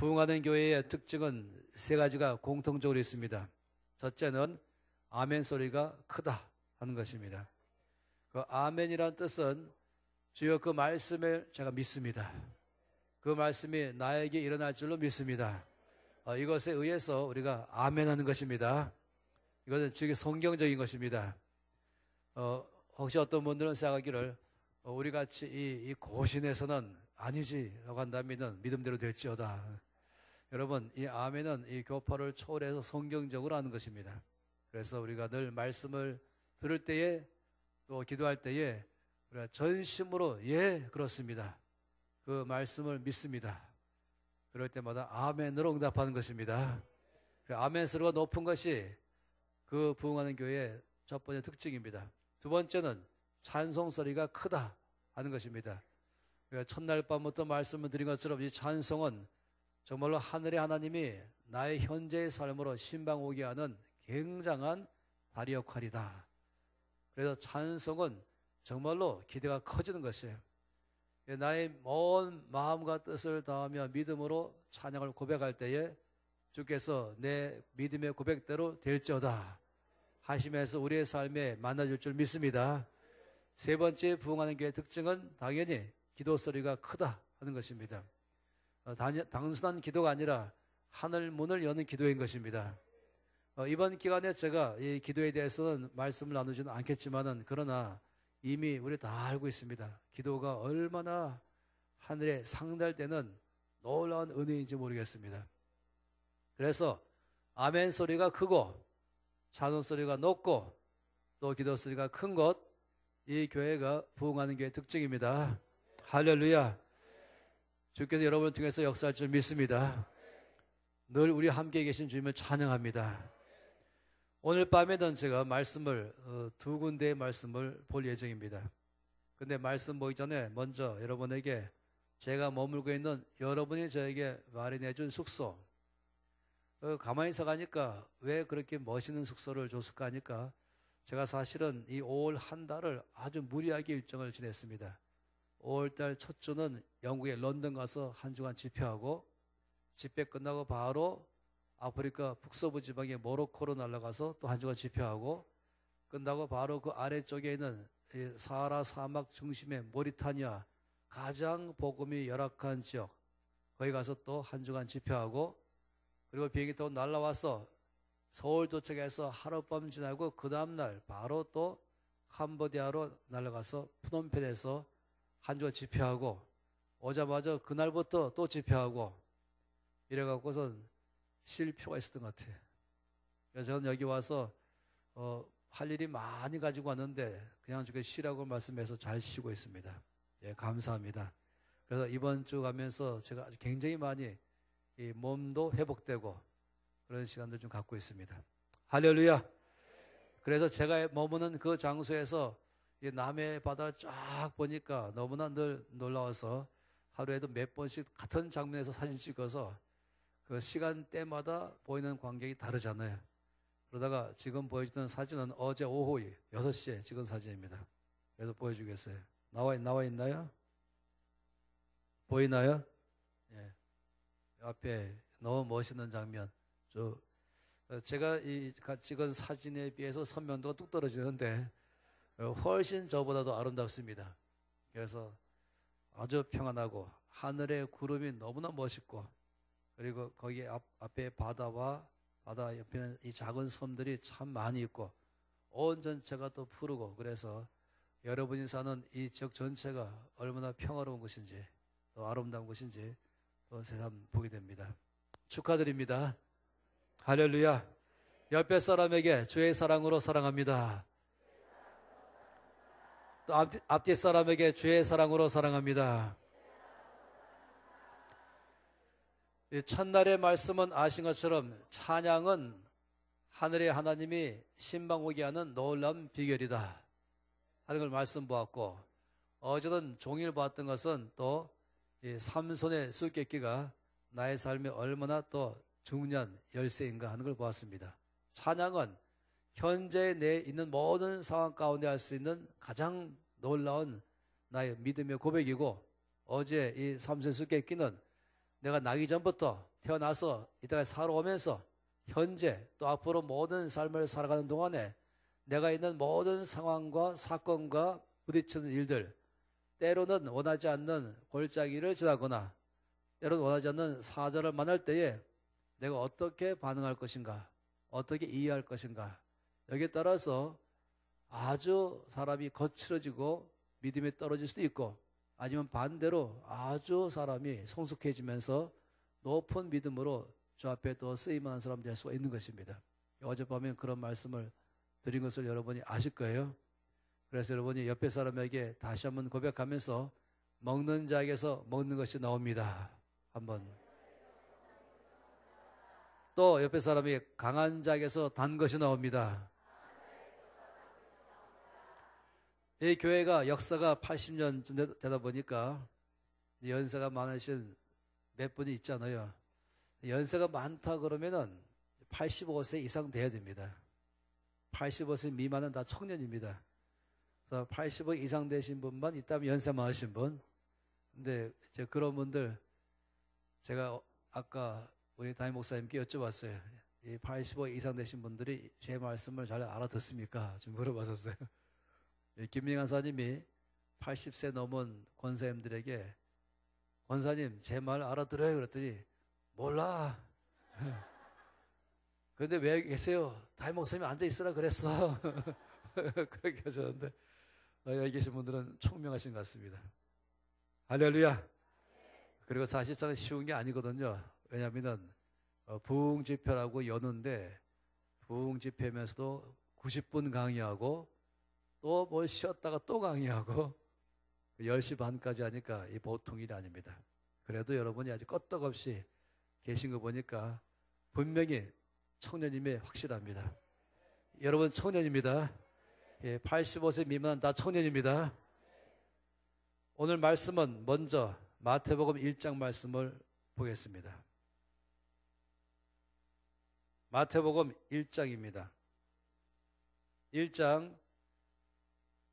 부흥하는 교회의 특징은 세 가지가 공통적으로 있습니다. 첫째는 아멘 소리가 크다 하는 것입니다. 그 아멘이라는 뜻은 주여 그 말씀을 제가 믿습니다. 그 말씀이 나에게 일어날 줄로 믿습니다. 이것에 의해서 우리가 아멘하는 것입니다. 이것은 되게 성경적인 것입니다. 혹시 어떤 분들은 생각하기를 우리같이 이 고신에서는 아니지 라고 한다면 믿음대로 될지어다. 여러분, 이 아멘은 이 교파를 초월해서 성경적으로 하는 것입니다. 그래서 우리가 늘 말씀을 들을 때에 또 기도할 때에 우리가 전심으로 예 그렇습니다, 그 말씀을 믿습니다, 그럴 때마다 아멘으로 응답하는 것입니다. 아멘 소리가 높은 것이 그 부흥하는 교회의 첫 번째 특징입니다. 두 번째는 찬송 소리가 크다 하는 것입니다. 첫날 밤부터 말씀을 드린 것처럼 이 찬송은 정말로 하늘의 하나님이 나의 현재의 삶으로 신방 오게 하는 굉장한 다리 역할이다. 그래서 찬송은 정말로 기대가 커지는 것이에요. 나의 먼 마음과 뜻을 다하며 믿음으로 찬양을 고백할 때에 주께서 내 믿음의 고백대로 될지어다 하시면서 우리의 삶에 만나줄 줄 믿습니다. 세 번째 부흥하는 교회의 특징은 당연히 기도 소리가 크다 하는 것입니다. 단순한 기도가 아니라 하늘 문을 여는 기도인 것입니다. 이번 기간에 제가 이 기도에 대해서는 말씀을 나누지는 않겠지만은 그러나 이미 우리 다 알고 있습니다. 기도가 얼마나 하늘에 상달되는 놀라운 은혜인지 모르겠습니다. 그래서 아멘 소리가 크고 찬송 소리가 높고 또 기도 소리가 큰 것, 이 교회가 부흥하는 교회의 특징입니다. 할렐루야. 주께서 여러분을 통해서 역사할 줄 믿습니다. 늘 우리 함께 계신 주님을 찬양합니다. 오늘 밤에는 제가 말씀을 두 군데의 말씀을 볼 예정입니다. 근데 말씀 보기 전에 먼저 여러분에게 제가 머물고 있는 여러분이 저에게 마련해 준 숙소, 가만히 있어가니까 왜 그렇게 멋있는 숙소를 줬을까 하니까 제가 사실은 이 5월 한 달을 아주 무리하게 일정을 지냈습니다. 5월달 첫 주는 영국의 런던 가서 한 주간 집회하고, 집회 끝나고 바로 아프리카 북서부 지방의 모로코로 날아가서 또 한 주간 집회하고, 끝나고 바로 그 아래쪽에 있는 사하라 사막 중심의 모리타니아 가장 복음이 열악한 지역, 거기 가서 또 한 주간 집회하고, 그리고 비행기 타고 날아와서 서울 도착해서 하룻밤 지나고 그 다음날 바로 또 캄보디아로 날아가서 프놈펜에서 한 주간 집회하고, 오자마자 그날부터 또 집회하고, 이래갖고선 쉴 필요가 있었던 것 같아요. 그래서 저는 여기 와서 할 일이 많이 가지고 왔는데 그냥 저게 쉬라고 말씀해서 잘 쉬고 있습니다. 예, 감사합니다. 그래서 이번 주 가면서 제가 아주 굉장히 많이 이 몸도 회복되고 그런 시간들 좀 갖고 있습니다. 할렐루야. 그래서 제가 머무는 그 장소에서 이 남해 바다를 쫙 보니까 너무나 늘 놀라워서 하루에도 몇 번씩 같은 장면에서 사진 찍어서 그 시간대마다 보이는 광경이 다르잖아요. 그러다가 지금 보여주던 사진은 어제 오후 6시에 찍은 사진입니다. 그래서 보여주겠어요. 나와 있나요? 보이나요? 예. 앞에 너무 멋있는 장면. 제가 찍은 사진에 비해서 선명도가 뚝 떨어지는데 훨씬 저보다도 아름답습니다. 그래서 아주 평안하고 하늘의 구름이 너무나 멋있고, 그리고 거기 앞에 바다와 바다 옆에는 이 작은 섬들이 참 많이 있고 온 전체가 또 푸르고, 그래서 여러분이 사는 이 지역 전체가 얼마나 평화로운 것인지 또 아름다운 것인지 또 새삼 보게 됩니다. 축하드립니다. 할렐루야. 옆에 사람에게 주의 사랑으로 사랑합니다. 또 앞뒤 사람에게 주의 사랑으로 사랑합니다. 첫날의 말씀은 아신 것처럼 찬양은 하늘의 하나님이 신방 오게 하는 놀라운 비결이다 하는 걸 말씀 보았고, 어제는 종일 보았던 것은 또 삼손의 수수께끼가 나의 삶에 얼마나 또 중요한 열쇠인가 하는 걸 보았습니다. 찬양은 현재 내 있는 모든 상황 가운데 할 수 있는 가장 놀라운 나의 믿음의 고백이고, 어제 이 삼손의 수수께끼는 내가 나기 전부터 태어나서 이따가 살아오면서 현재 또 앞으로 모든 삶을 살아가는 동안에 내가 있는 모든 상황과 사건과 부딪히는 일들, 때로는 원하지 않는 골짜기를 지나거나 때로는 원하지 않는 사자를 만날 때에 내가 어떻게 반응할 것인가, 어떻게 이해할 것인가, 여기에 따라서 아주 사람이 거칠어지고 믿음이 떨어질 수도 있고, 아니면 반대로 아주 사람이 성숙해지면서 높은 믿음으로 주 앞에 또 쓰임하는 사람 될 수가 있는 것입니다. 어젯밤에 그런 말씀을 드린 것을 여러분이 아실 거예요. 그래서 여러분이 옆에 사람에게 다시 한번 고백하면서 먹는 자에게서 먹는 것이 나옵니다. 한번. 또 옆에 사람이 강한 자에게서 단 것이 나옵니다. 이 교회가 역사가 80년쯤 되다 보니까 연세가 많으신 몇 분이 있잖아요. 연세가 많다 그러면은 85세 이상 돼야 됩니다. 85세 미만은 다 청년입니다. 그래서 85 이상 되신 분만 있다면 연세 많으신 분. 근데 이제 그런 분들 제가 아까 우리 담임 목사님께 여쭤봤어요. 이 85 이상 되신 분들이 제 말씀을 잘 알아듣습니까? 좀 물어봤었어요. 김민환 사님이 80세 넘은 권사님들에게 권사님 제 말 알아들어요? 그랬더니 몰라. 그런데 왜 계세요? 담임 목사님이 앉아있으라 그랬어. 그렇게 하셨는데 여기 계신 분들은 총명하신 것 같습니다. 할렐루야. 그리고 사실상 쉬운 게 아니거든요. 왜냐하면 부흥집회라고 여는데 부흥집회면서도 90분 강의하고 또 뭘 쉬었다가 또 강의하고 10시 반까지 하니까 이 보통 일이 아닙니다. 그래도 여러분이 아주 껐떡없이 계신 거 보니까 분명히 청년임에 확실합니다. 여러분 청년입니다. 85세 미만은 다 청년입니다. 오늘 말씀은 먼저 마태복음 1장 말씀을 보겠습니다. 마태복음 1장입니다. 1장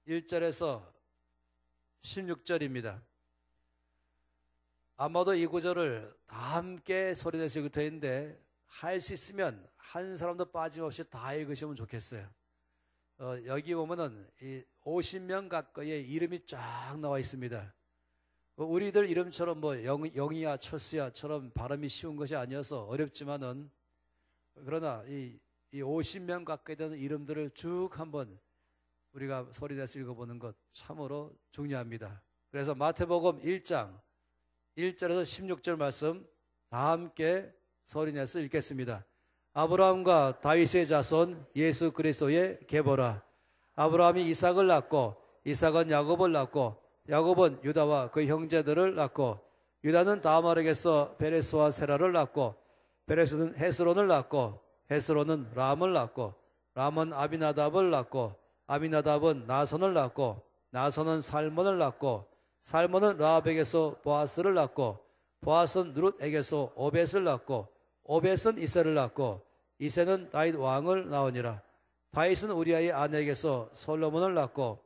1절에서 16절입니다. 아마도 이 구절을 다 함께 소리내서 읽을 터인데 할 수 있으면 한 사람도 빠짐없이 다 읽으시면 좋겠어요. 여기 보면은 이 50명 가까이의 이름이 쫙 나와 있습니다. 우리들 이름처럼 뭐 영희야 철수야처럼 발음이 쉬운 것이 아니어서 어렵지만은 그러나 이 50명 가까이 되는 이름들을 쭉 한번 우리가 소리내서 읽어보는 것 참으로 중요합니다. 그래서 마태복음 1장 1절에서 16절 말씀 다 함께 소리내서 읽겠습니다. 아브라함과 다윗의 자손 예수 그리스도의 계보라. 아브라함이 이삭을 낳고 이삭은 야곱을 낳고 야곱은 유다와 그 형제들을 낳고 유다는 다말에게서 베레스와 세라를 낳고 베레스는 헤스론을 낳고 헤스론은 람을 낳고 람은 아비나답을 낳고 아비나답은 나선을 낳고 나선은 살몬을 낳고 살몬은 라합에게서 보아스를 낳고 보아스는 룻에게서 오벳을 낳고 오벳은 이새를 낳고 이새는 다윗 왕을 낳으니라. 다윗은 우리아의 아내에게서 솔로몬을 낳고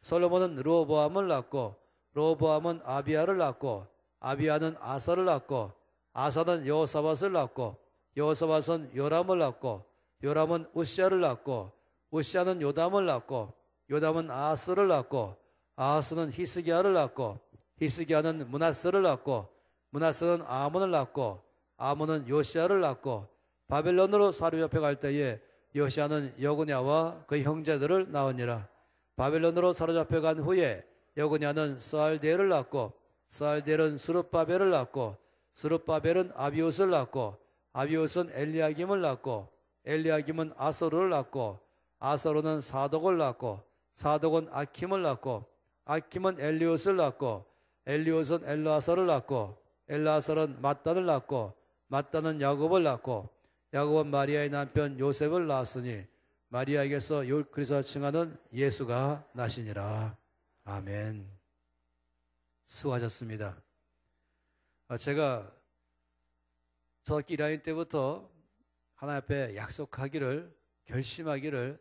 솔로몬은 르호보암을 낳고 르호보암은 아비야를 낳고 아비야는 아사를 낳고 아사는 여호사밧을 낳고 여호사밧은 요람을 낳고 요람은 우시야를 낳고 우시야는 요담을 낳고 요담은 아하스를 낳고 아하스는 히스기야를 낳고 히스기야는 므낫세를 낳고 므낫세는 아몬을 낳고 아몬은 요시야를 낳고 바벨론으로 사로잡혀 갈 때에 요시야는 여고냐와 그 형제들을 낳으니라. 바벨론으로 사로잡혀 간 후에 여고냐는 스알디엘을 낳고 스알디엘은 스룹바벨을 낳고 스룹바벨은 아비웃을 낳고 아비웃은 엘리야김을 낳고 엘리야김은 아서루를 낳고 아서루는 사독을 낳고 사독은 아킴을 낳고 아킴은 엘리웃을 낳고 엘리웃은 엘라사를 낳고 엘라사는 mat단을 낳고 mat단은 야곱을 낳고 야곱은 마리아의 남편 요셉을 낳았으니 마리아에게서 그리스도라 칭하는 예수가 나시니라. 아멘. 수고하셨습니다. 제가 저학기 1학년 때부터 하나님 앞에 약속하기를 결심하기를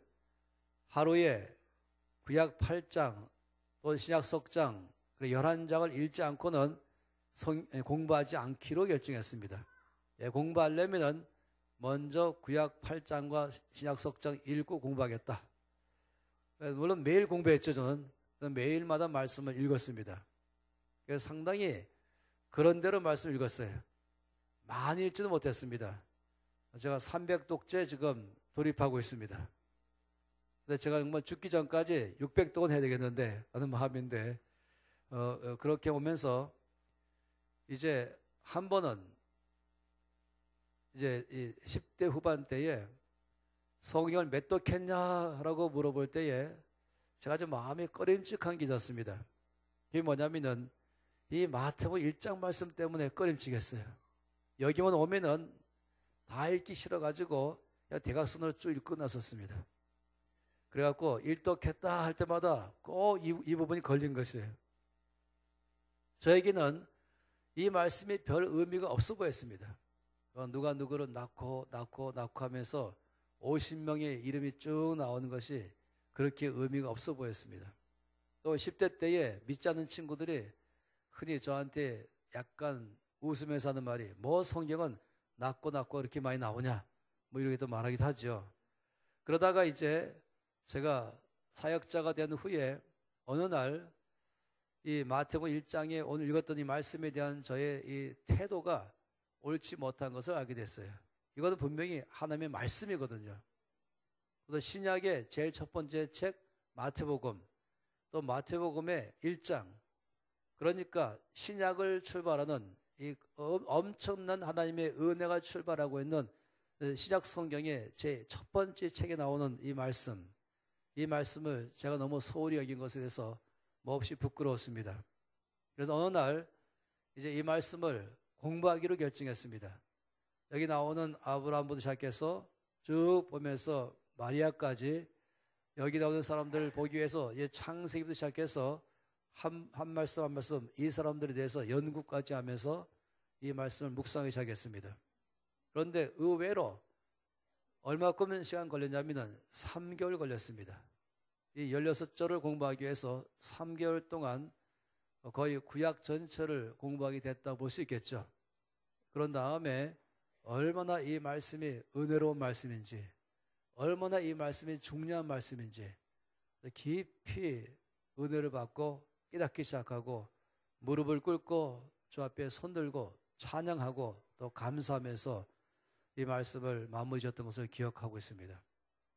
하루에 구약 8장 또 신약 석장 11장을 읽지 않고는 공부하지 않기로 결정했습니다. 공부하려면은 먼저 구약 8장과 신약 석장 읽고 공부하겠다. 물론 매일 공부했죠. 저는 매일마다 말씀을 읽었습니다. 그래서 상당히 그런 대로 말씀을 읽었어요. 많이 읽지도 못했습니다. 제가 300독째 지금 돌입하고 있습니다. 근데 제가 정말 죽기 전까지 600독은 해야 되겠는데 하는 마음인데 그렇게 오면서 이제 한 번은 이제 이 10대 후반 때에 성경을 몇 독했냐라고 물어볼 때에 제가 좀 마음이 꺼림칙한 게 있었습니다. 그게 뭐냐면은 이 마태복음 1장 말씀 때문에 꺼림칙했어요. 여기만 오면은 다 읽기 싫어가지고 그냥 대각선으로 쭉 읽고 났었습니다. 그래갖고 일독했다 할 때마다 꼭 이 부분이 걸린 것이에요. 저에게는 이 말씀이 별 의미가 없어 보였습니다. 누가 누구를 낳고 하면서 50명의 이름이 쭉 나오는 것이 그렇게 의미가 없어 보였습니다. 또 10대 때에 믿지 않는 친구들이 흔히 저한테 약간 웃으면서 하는 말이 뭐 성경은 낳고 이렇게 많이 나오냐 뭐 이렇게 또 말하기도 하죠. 그러다가 이제 제가 사역자가 된 후에 어느 날 이 마태복음 1장에 오늘 읽었던 이 말씀에 대한 저의 이 태도가 옳지 못한 것을 알게 됐어요. 이거는 분명히 하나님의 말씀이거든요. 또 신약의 제일 첫 번째 책 마태복음, 또 마태복음의 1장, 그러니까 신약을 출발하는 이 엄청난 하나님의 은혜가 출발하고 있는 신약 성경의 제 첫 번째 책에 나오는 이 말씀을 제가 너무 소홀히 여긴 것에 대해서 몹시 부끄러웠습니다. 그래서 어느 날 이제 이 말씀을 공부하기로 결정했습니다. 여기 나오는 아브라함부터 시작해서 쭉 보면서 마리아까지 여기 나오는 사람들을 보기 위해서 이제 창세기부터 시작해서 한 말씀 한 말씀 이 사람들에 대해서 연구까지 하면서 이 말씀을 묵상하기 시작했습니다. 그런데 의외로 얼마큼 시간 걸렸냐면 3개월 걸렸습니다. 이 16절을 공부하기 위해서 3개월 동안 거의 구약 전체를 공부하게 됐다고 볼 수 있겠죠. 그런 다음에 얼마나 이 말씀이 은혜로운 말씀인지, 얼마나 이 말씀이 중요한 말씀인지 깊이 은혜를 받고 깨닫기 시작하고 무릎을 꿇고 주 앞에 손들고 찬양하고 또 감사하면서 이 말씀을 마무리 지었던 것을 기억하고 있습니다.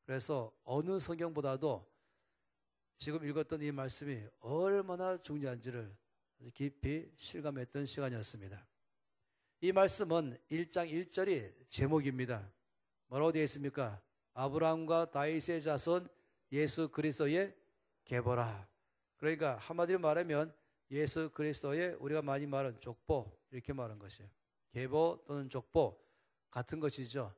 그래서 어느 성경보다도 지금 읽었던 이 말씀이 얼마나 중요한지를 깊이 실감했던 시간이었습니다. 이 말씀은 1장 1절이 제목입니다. 뭐라고 되어 있습니까? 아브라함과 다윗의 자손 예수 그리스도의 계보라. 그러니까 한마디로 말하면 예수 그리스도의 우리가 많이 말하는 족보 이렇게 말하는 것이에요. 계보 또는 족보 같은 것이죠.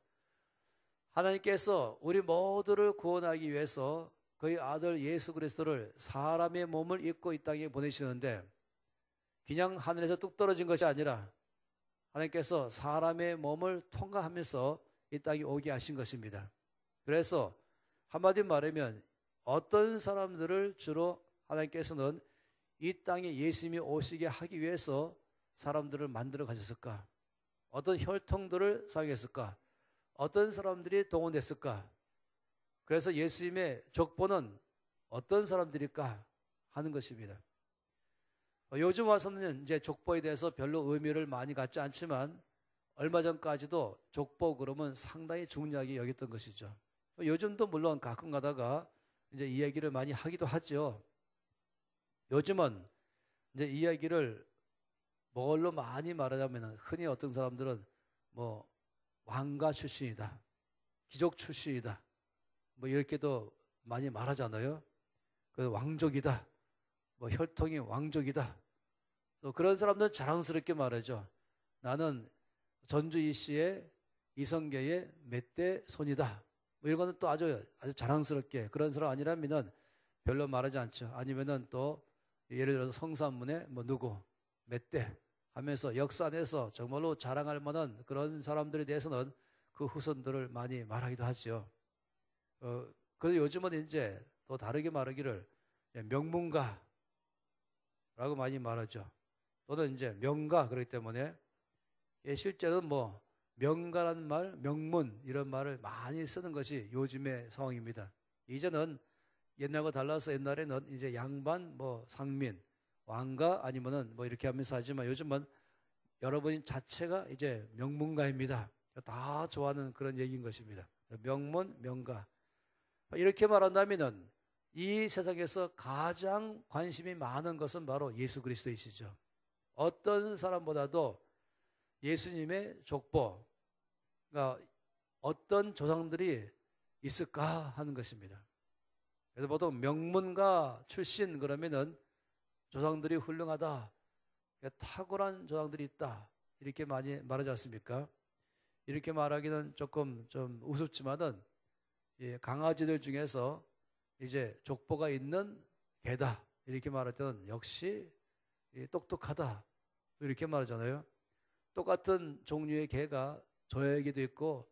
하나님께서 우리 모두를 구원하기 위해서 그의 아들 예수 그리스도를 사람의 몸을 입고 이 땅에 보내시는데 그냥 하늘에서 뚝 떨어진 것이 아니라 하나님께서 사람의 몸을 통과하면서 이 땅에 오게 하신 것입니다. 그래서 한마디로 말하면 어떤 사람들을 주로 하나님께서는 이 땅에 예수님이 오시게 하기 위해서 사람들을 만들어 가셨을까? 어떤 혈통들을 사용했을까? 어떤 사람들이 동원됐을까? 그래서 예수님의 족보는 어떤 사람들일까 하는 것입니다. 요즘 와서는 이제 족보에 대해서 별로 의미를 많이 갖지 않지만 얼마 전까지도 족보 그러면 상당히 중요하게 여겼던 것이죠. 요즘도 물론 가끔 가다가 이제 이야기를 많이 하기도 하죠. 요즘은 이제 이야기를 뭘로 많이 말하냐면 흔히 어떤 사람들은 뭐 왕가 출신이다, 귀족 출신이다, 뭐 이렇게도 많이 말하잖아요. 그 왕족이다, 뭐 혈통이 왕족이다. 또 그런 사람들은 자랑스럽게 말하죠. 나는 전주 이씨의 이성계의 몇 대 손이다. 뭐 이런 거는 또 아주 자랑스럽게 그런 사람 아니라면은 별로 말하지 않죠. 아니면은 또 예를 들어서 성산문에 뭐 누구 몇 대 하면서 역사 안에서 정말로 자랑할 만한 그런 사람들에 대해서는 그 후손들을 많이 말하기도 하죠. 그런데 요즘은 이제 또 다르게 말하기를 명문가라고 많이 말하죠. 또는 이제 명가 그렇기 때문에 실제로는 뭐 명가라는 말, 명문 이런 말을 많이 쓰는 것이 요즘의 상황입니다. 이제는 옛날과 달라서 옛날에는 이제 양반, 뭐 상민, 왕가 아니면은 뭐 이렇게 하면서 하지만 요즘은 여러분 자체가 이제 명문가입니다. 다 좋아하는 그런 얘기인 것입니다. 명문, 명가. 이렇게 말한다면은 이 세상에서 가장 관심이 많은 것은 바로 예수 그리스도이시죠. 어떤 사람보다도 예수님의 족보, 그러니까 어떤 조상들이 있을까 하는 것입니다. 그래서 보통 명문가 출신 그러면은 조상들이 훌륭하다, 탁월한 조상들이 있다 이렇게 많이 말하지 않습니까? 이렇게 말하기는 조금 좀 우습지만은 강아지들 중에서 이제 족보가 있는 개다 이렇게 말할 때는 역시 똑똑하다 이렇게 말하잖아요. 똑같은 종류의 개가 저에게도 있고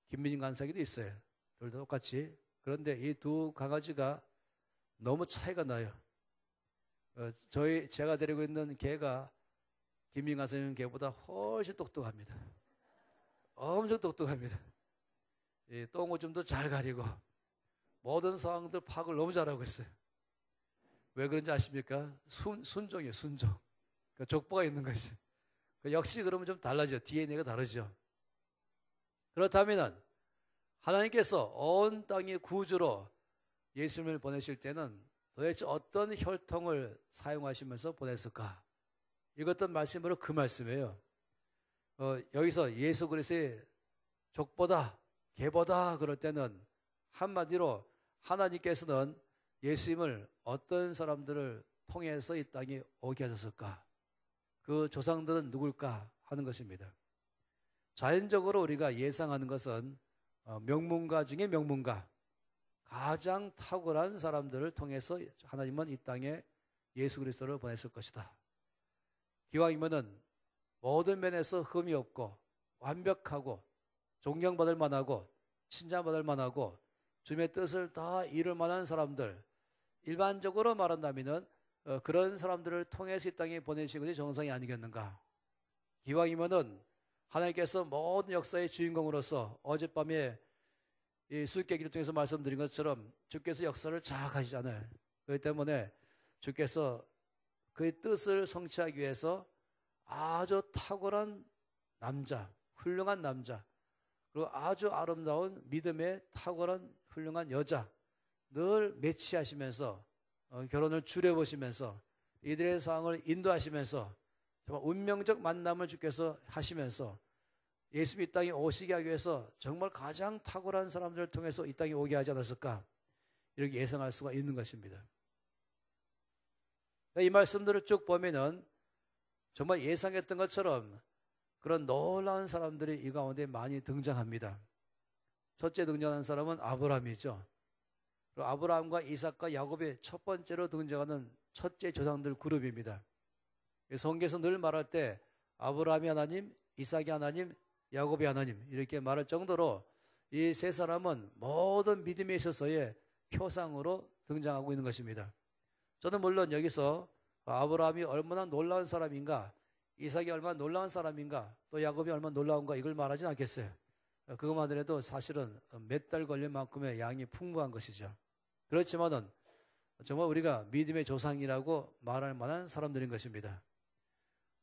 김민진 간사에게도 있어요. 둘 다 똑같이. 그런데 이 두 강아지가 너무 차이가 나요. 제가 데리고 있는 개가 김민진 간사님 개보다 훨씬 똑똑합니다. 엄청 똑똑합니다. 똥오줌도 잘 가리고 모든 상황들 파악을 너무 잘하고 있어요. 왜 그런지 아십니까? 순종이에요, 순종. 그러니까 족보가 있는 것이. 역시 그러면 좀 달라져. DNA가 다르죠. 그렇다면 하나님께서 온 땅의 구주로 예수님을 보내실 때는 도대체 어떤 혈통을 사용하시면서 보냈을까? 이것도 말씀으로 그 말씀이에요. 여기서 예수 그리스도의 족보다, 계보다 그럴 때는 한마디로 하나님께서는 예수님을 어떤 사람들을 통해서 이 땅에 오게 하셨을까? 그 조상들은 누굴까 하는 것입니다. 자연적으로 우리가 예상하는 것은 명문가 중에 명문가, 가장 탁월한 사람들을 통해서 하나님은 이 땅에 예수 그리스도를 보냈을 것이다. 기왕이면은 모든 면에서 흠이 없고 완벽하고 존경받을 만하고 칭찬받을 만하고 주님의 뜻을 다 이룰 만한 사람들, 일반적으로 말한다면은 그런 사람들을 통해서 이 땅에 보내신 것이 정상이 아니겠는가. 기왕이면은 하나님께서 모든 역사의 주인공으로서 어젯밤에 이 수익계기를 통해서 말씀드린 것처럼 주께서 역사를 장악하시잖아요. 그렇기 때문에 주께서 그의 뜻을 성취하기 위해서 아주 탁월한 남자, 훌륭한 남자, 그리고 아주 아름다운 믿음의 탁월한 훌륭한 여자 늘 매치하시면서 결혼을 주려보시면서 이들의 상황을 인도하시면서 정말 운명적 만남을 주께서 하시면서 예수님이 이 땅에 오시게 하기 위해서 정말 가장 탁월한 사람들을 통해서 이 땅에 오게 하지 않았을까, 이렇게 예상할 수가 있는 것입니다. 이 말씀들을 쭉 보면은 정말 예상했던 것처럼 그런 놀라운 사람들이 이 가운데 많이 등장합니다. 첫째 등장하는 사람은 아브라함이죠. 그리고 아브라함과 이삭과 야곱이 첫 번째로 등장하는 첫째 조상들 그룹입니다. 성경에서 늘 말할 때 아브라함이 하나님, 이삭이 하나님, 야곱이 하나님 이렇게 말할 정도로 이 세 사람은 모든 믿음에 있어서의 표상으로 등장하고 있는 것입니다. 저는 물론 여기서 아브라함이 얼마나 놀라운 사람인가, 이삭이 얼마나 놀라운 사람인가, 또 야곱이 얼마나 놀라운가 이걸 말하진 않겠어요. 그것만 해도 사실은 몇 달 걸릴 만큼의 양이 풍부한 것이죠. 그렇지만은 정말 우리가 믿음의 조상이라고 말할 만한 사람들인 것입니다.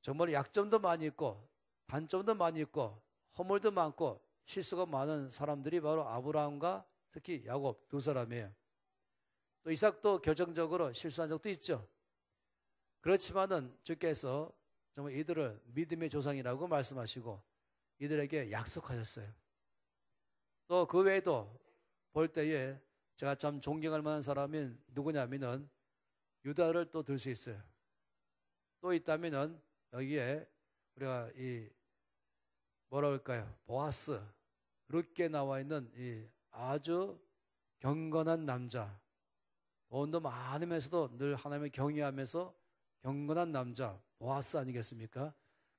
정말 약점도 많이 있고 단점도 많이 있고 허물도 많고 실수가 많은 사람들이 바로 아브라함과 특히 야곱 두 사람이에요. 또 이삭도 결정적으로 실수한 적도 있죠. 그렇지만은 주께서 정말 이들을 믿음의 조상이라고 말씀하시고 이들에게 약속하셨어요. 또 그 외에도 볼 때에 제가 참 존경할 만한 사람이 누구냐면은 유다를 또 들 수 있어요. 또 있다면은 여기에 우리가 이 뭐라 할까요? 보아스, 룻게 나와 있는 이 아주 경건한 남자, 돈도 많으면서도 늘 하나님을 경외하면서 경건한 남자, 보아스 아니겠습니까?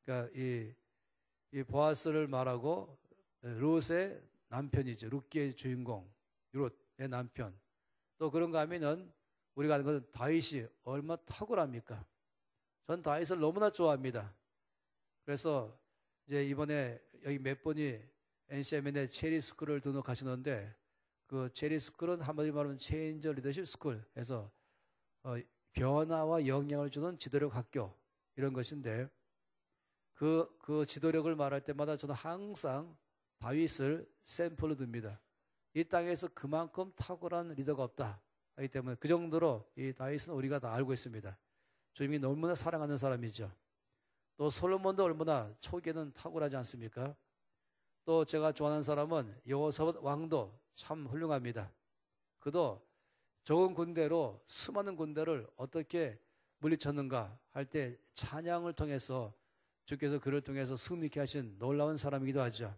그러니까 이 보아스를 말하고 룻의 남편이죠. 룻게의 주인공, 룻의 남편. 또 그런가 하면은 우리가 아는 것은 다윗이 얼마나 탁월합니까? 전 다윗을 너무나 좋아합니다. 그래서 이제 이번에 여기 몇 분이 NCMN의 체리 스쿨을 등록하시는데 그 체리 스쿨은 한마디로 말하면 체인저 리더십 스쿨 해서 변화와 영향을 주는 지도력 학교 이런 것인데 그 지도력을 말할 때마다 저는 항상 다윗을 샘플로 듭니다. 이 땅에서 그만큼 탁월한 리더가 없다 하기 때문에 그 정도로 이 다윗은 우리가 다 알고 있습니다. 주님이 너무나 사랑하는 사람이죠. 또 솔로몬도 얼마나 초기에는 탁월하지 않습니까? 또 제가 좋아하는 사람은 여호사밧 왕도 참 훌륭합니다. 그도 적은 군대로 수많은 군대를 어떻게 물리쳤는가 할 때 찬양을 통해서 주께서 그를 통해서 승리케 하신 놀라운 사람이기도 하죠.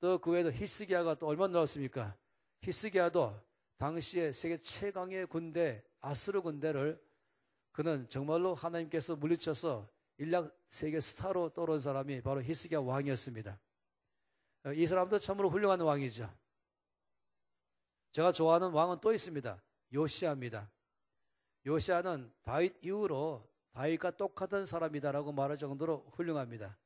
또 그 외에도 히스기야가 또 얼마나 놀랐습니까? 히스기야도 당시에 세계 최강의 군대 아스르 군대를 그는 정말로 하나님께서 물리쳐서 일약 세계 스타로 떠오른 사람이 바로 히스기야 왕이었습니다. 이 사람도 참으로 훌륭한 왕이죠. 제가 좋아하는 왕은 또 있습니다. 요시야입니다. 요시야는 다윗 이후로 다윗과 똑같은 사람이다라고 말할 정도로 훌륭합니다.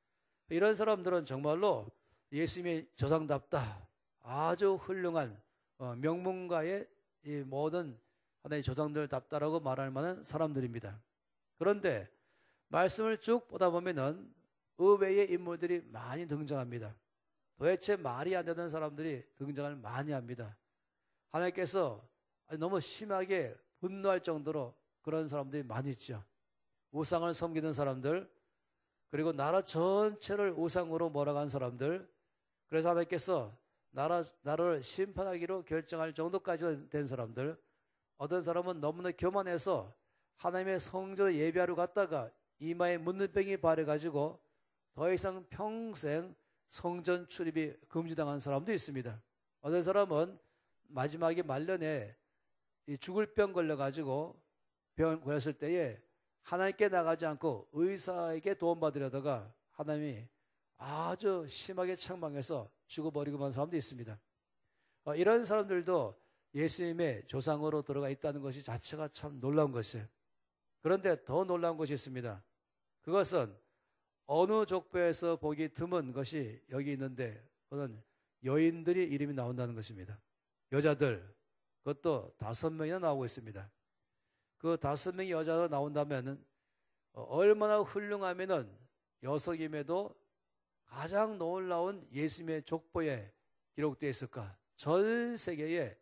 이런 사람들은 정말로 예수님의 조상답다 아주 훌륭한 명문가의 이 모든 하나의 조상들답다라고 말할 만한 사람들입니다. 그런데 말씀을 쭉 보다 보면은 의외의 인물들이 많이 등장합니다. 도대체 말이 안 되는 사람들이 등장을 많이 합니다. 하나님께서 너무 심하게 분노할 정도로 그런 사람들이 많이 있죠. 우상을 섬기는 사람들, 그리고 나라 전체를 우상으로 몰아간 사람들, 그래서 하나님께서 나라를 심판하기로 결정할 정도까지 된 사람들, 어떤 사람은 너무나 교만해서 하나님의 성전에 예배하러 갔다가 이마에 문둥병이 발해가지고 더 이상 평생 성전 출입이 금지당한 사람도 있습니다. 어떤 사람은 마지막에 말년에 죽을 병 걸려가지고 병 걸렸을 때에 하나님께 나가지 않고 의사에게 도움받으려다가 하나님이 아주 심하게 책망해서 죽어버리고 만 사람도 있습니다. 이런 사람들도 예수님의 조상으로 들어가 있다는 것이 자체가 참 놀라운 것이에요. 그런데 더 놀라운 것이 있습니다. 그것은 어느 족보에서 보기 드문 것이 여기 있는데 그것은 여인들이 이름이 나온다는 것입니다. 여자들, 그것도 5명이나 나오고 있습니다. 그 5명의 여자가 나온다면 얼마나 훌륭하면은 여성임에도 가장 놀라운 예수님의 족보에 기록되어 있을까? 전 세계에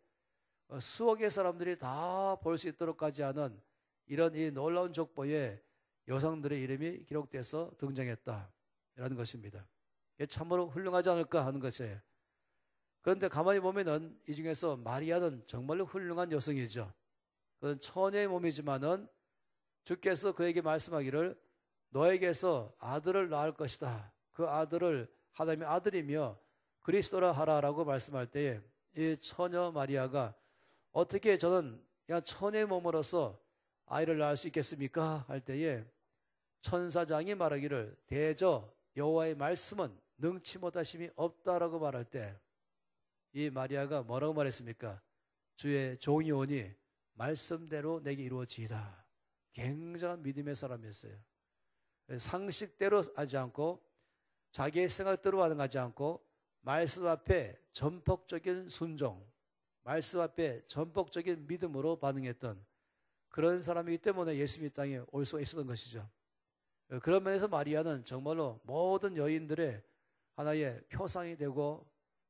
수억의 사람들이 다 볼 수 있도록까지 하는 이런 이 놀라운 족보에 여성들의 이름이 기록돼서 등장했다라는 것입니다. 이게 참으로 훌륭하지 않을까 하는 것이에요. 그런데 가만히 보면은 이 중에서 마리아는 정말로 훌륭한 여성이죠. 그는 처녀의 몸이지만은 주께서 그에게 말씀하기를 너에게서 아들을 낳을 것이다. 그 아들을 하나님의 아들이며 그리스도라 하라라고 말씀할 때에 이 처녀 마리아가 어떻게 저는 그냥 처녀의 몸으로서 아이를 낳을 수 있겠습니까? 할 때에 천사장이 말하기를 대저 여호와의 말씀은 능치 못하심이 없다라고 말할 때 이 마리아가 뭐라고 말했습니까? 주의 종이 오니 말씀대로 내게 이루어지이다. 굉장한 믿음의 사람이었어요. 상식대로 하지 않고 자기의 생각대로 반응하지 않고 말씀 앞에 전폭적인 순종, 말씀 앞에 전폭적인 믿음으로 반응했던 그런 사람이기 때문에 예수님이 땅에 올 수가 있었던 것이죠. 그런 면에서 마리아는 정말로 모든 여인들의 하나의 표상이 되고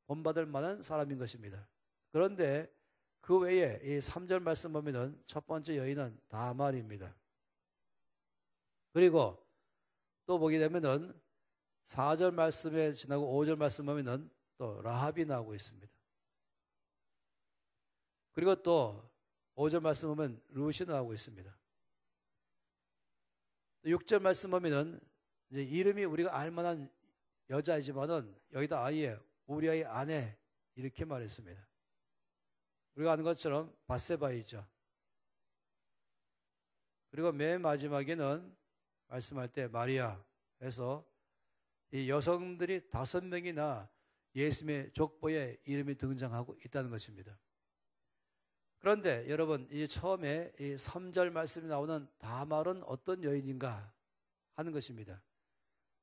본받을 만한 사람인 것입니다. 그런데 그 외에 이 3절 말씀 보면은 첫 번째 여인은 다말입니다. 그리고 또 보게 되면은 4절 말씀에 지나고 5절 말씀 보면은 또 라합이 나오고 있습니다. 그리고 또 5절 말씀 보면 룻이 나오고 있습니다. 6절 말씀 보면은 이제 이름이 우리가 알만한 여자이지만은 여기다 아예 우리의 아내 이렇게 말했습니다. 우리가 아는 것처럼 밧세바이죠. 그리고 맨 마지막에는 말씀할 때 마리아 해서 이 여성들이 5명이나 예수님의 족보에 이름이 등장하고 있다는 것입니다. 그런데 여러분 이 처음에 이 3절 말씀이 나오는 다말은 어떤 여인인가 하는 것입니다.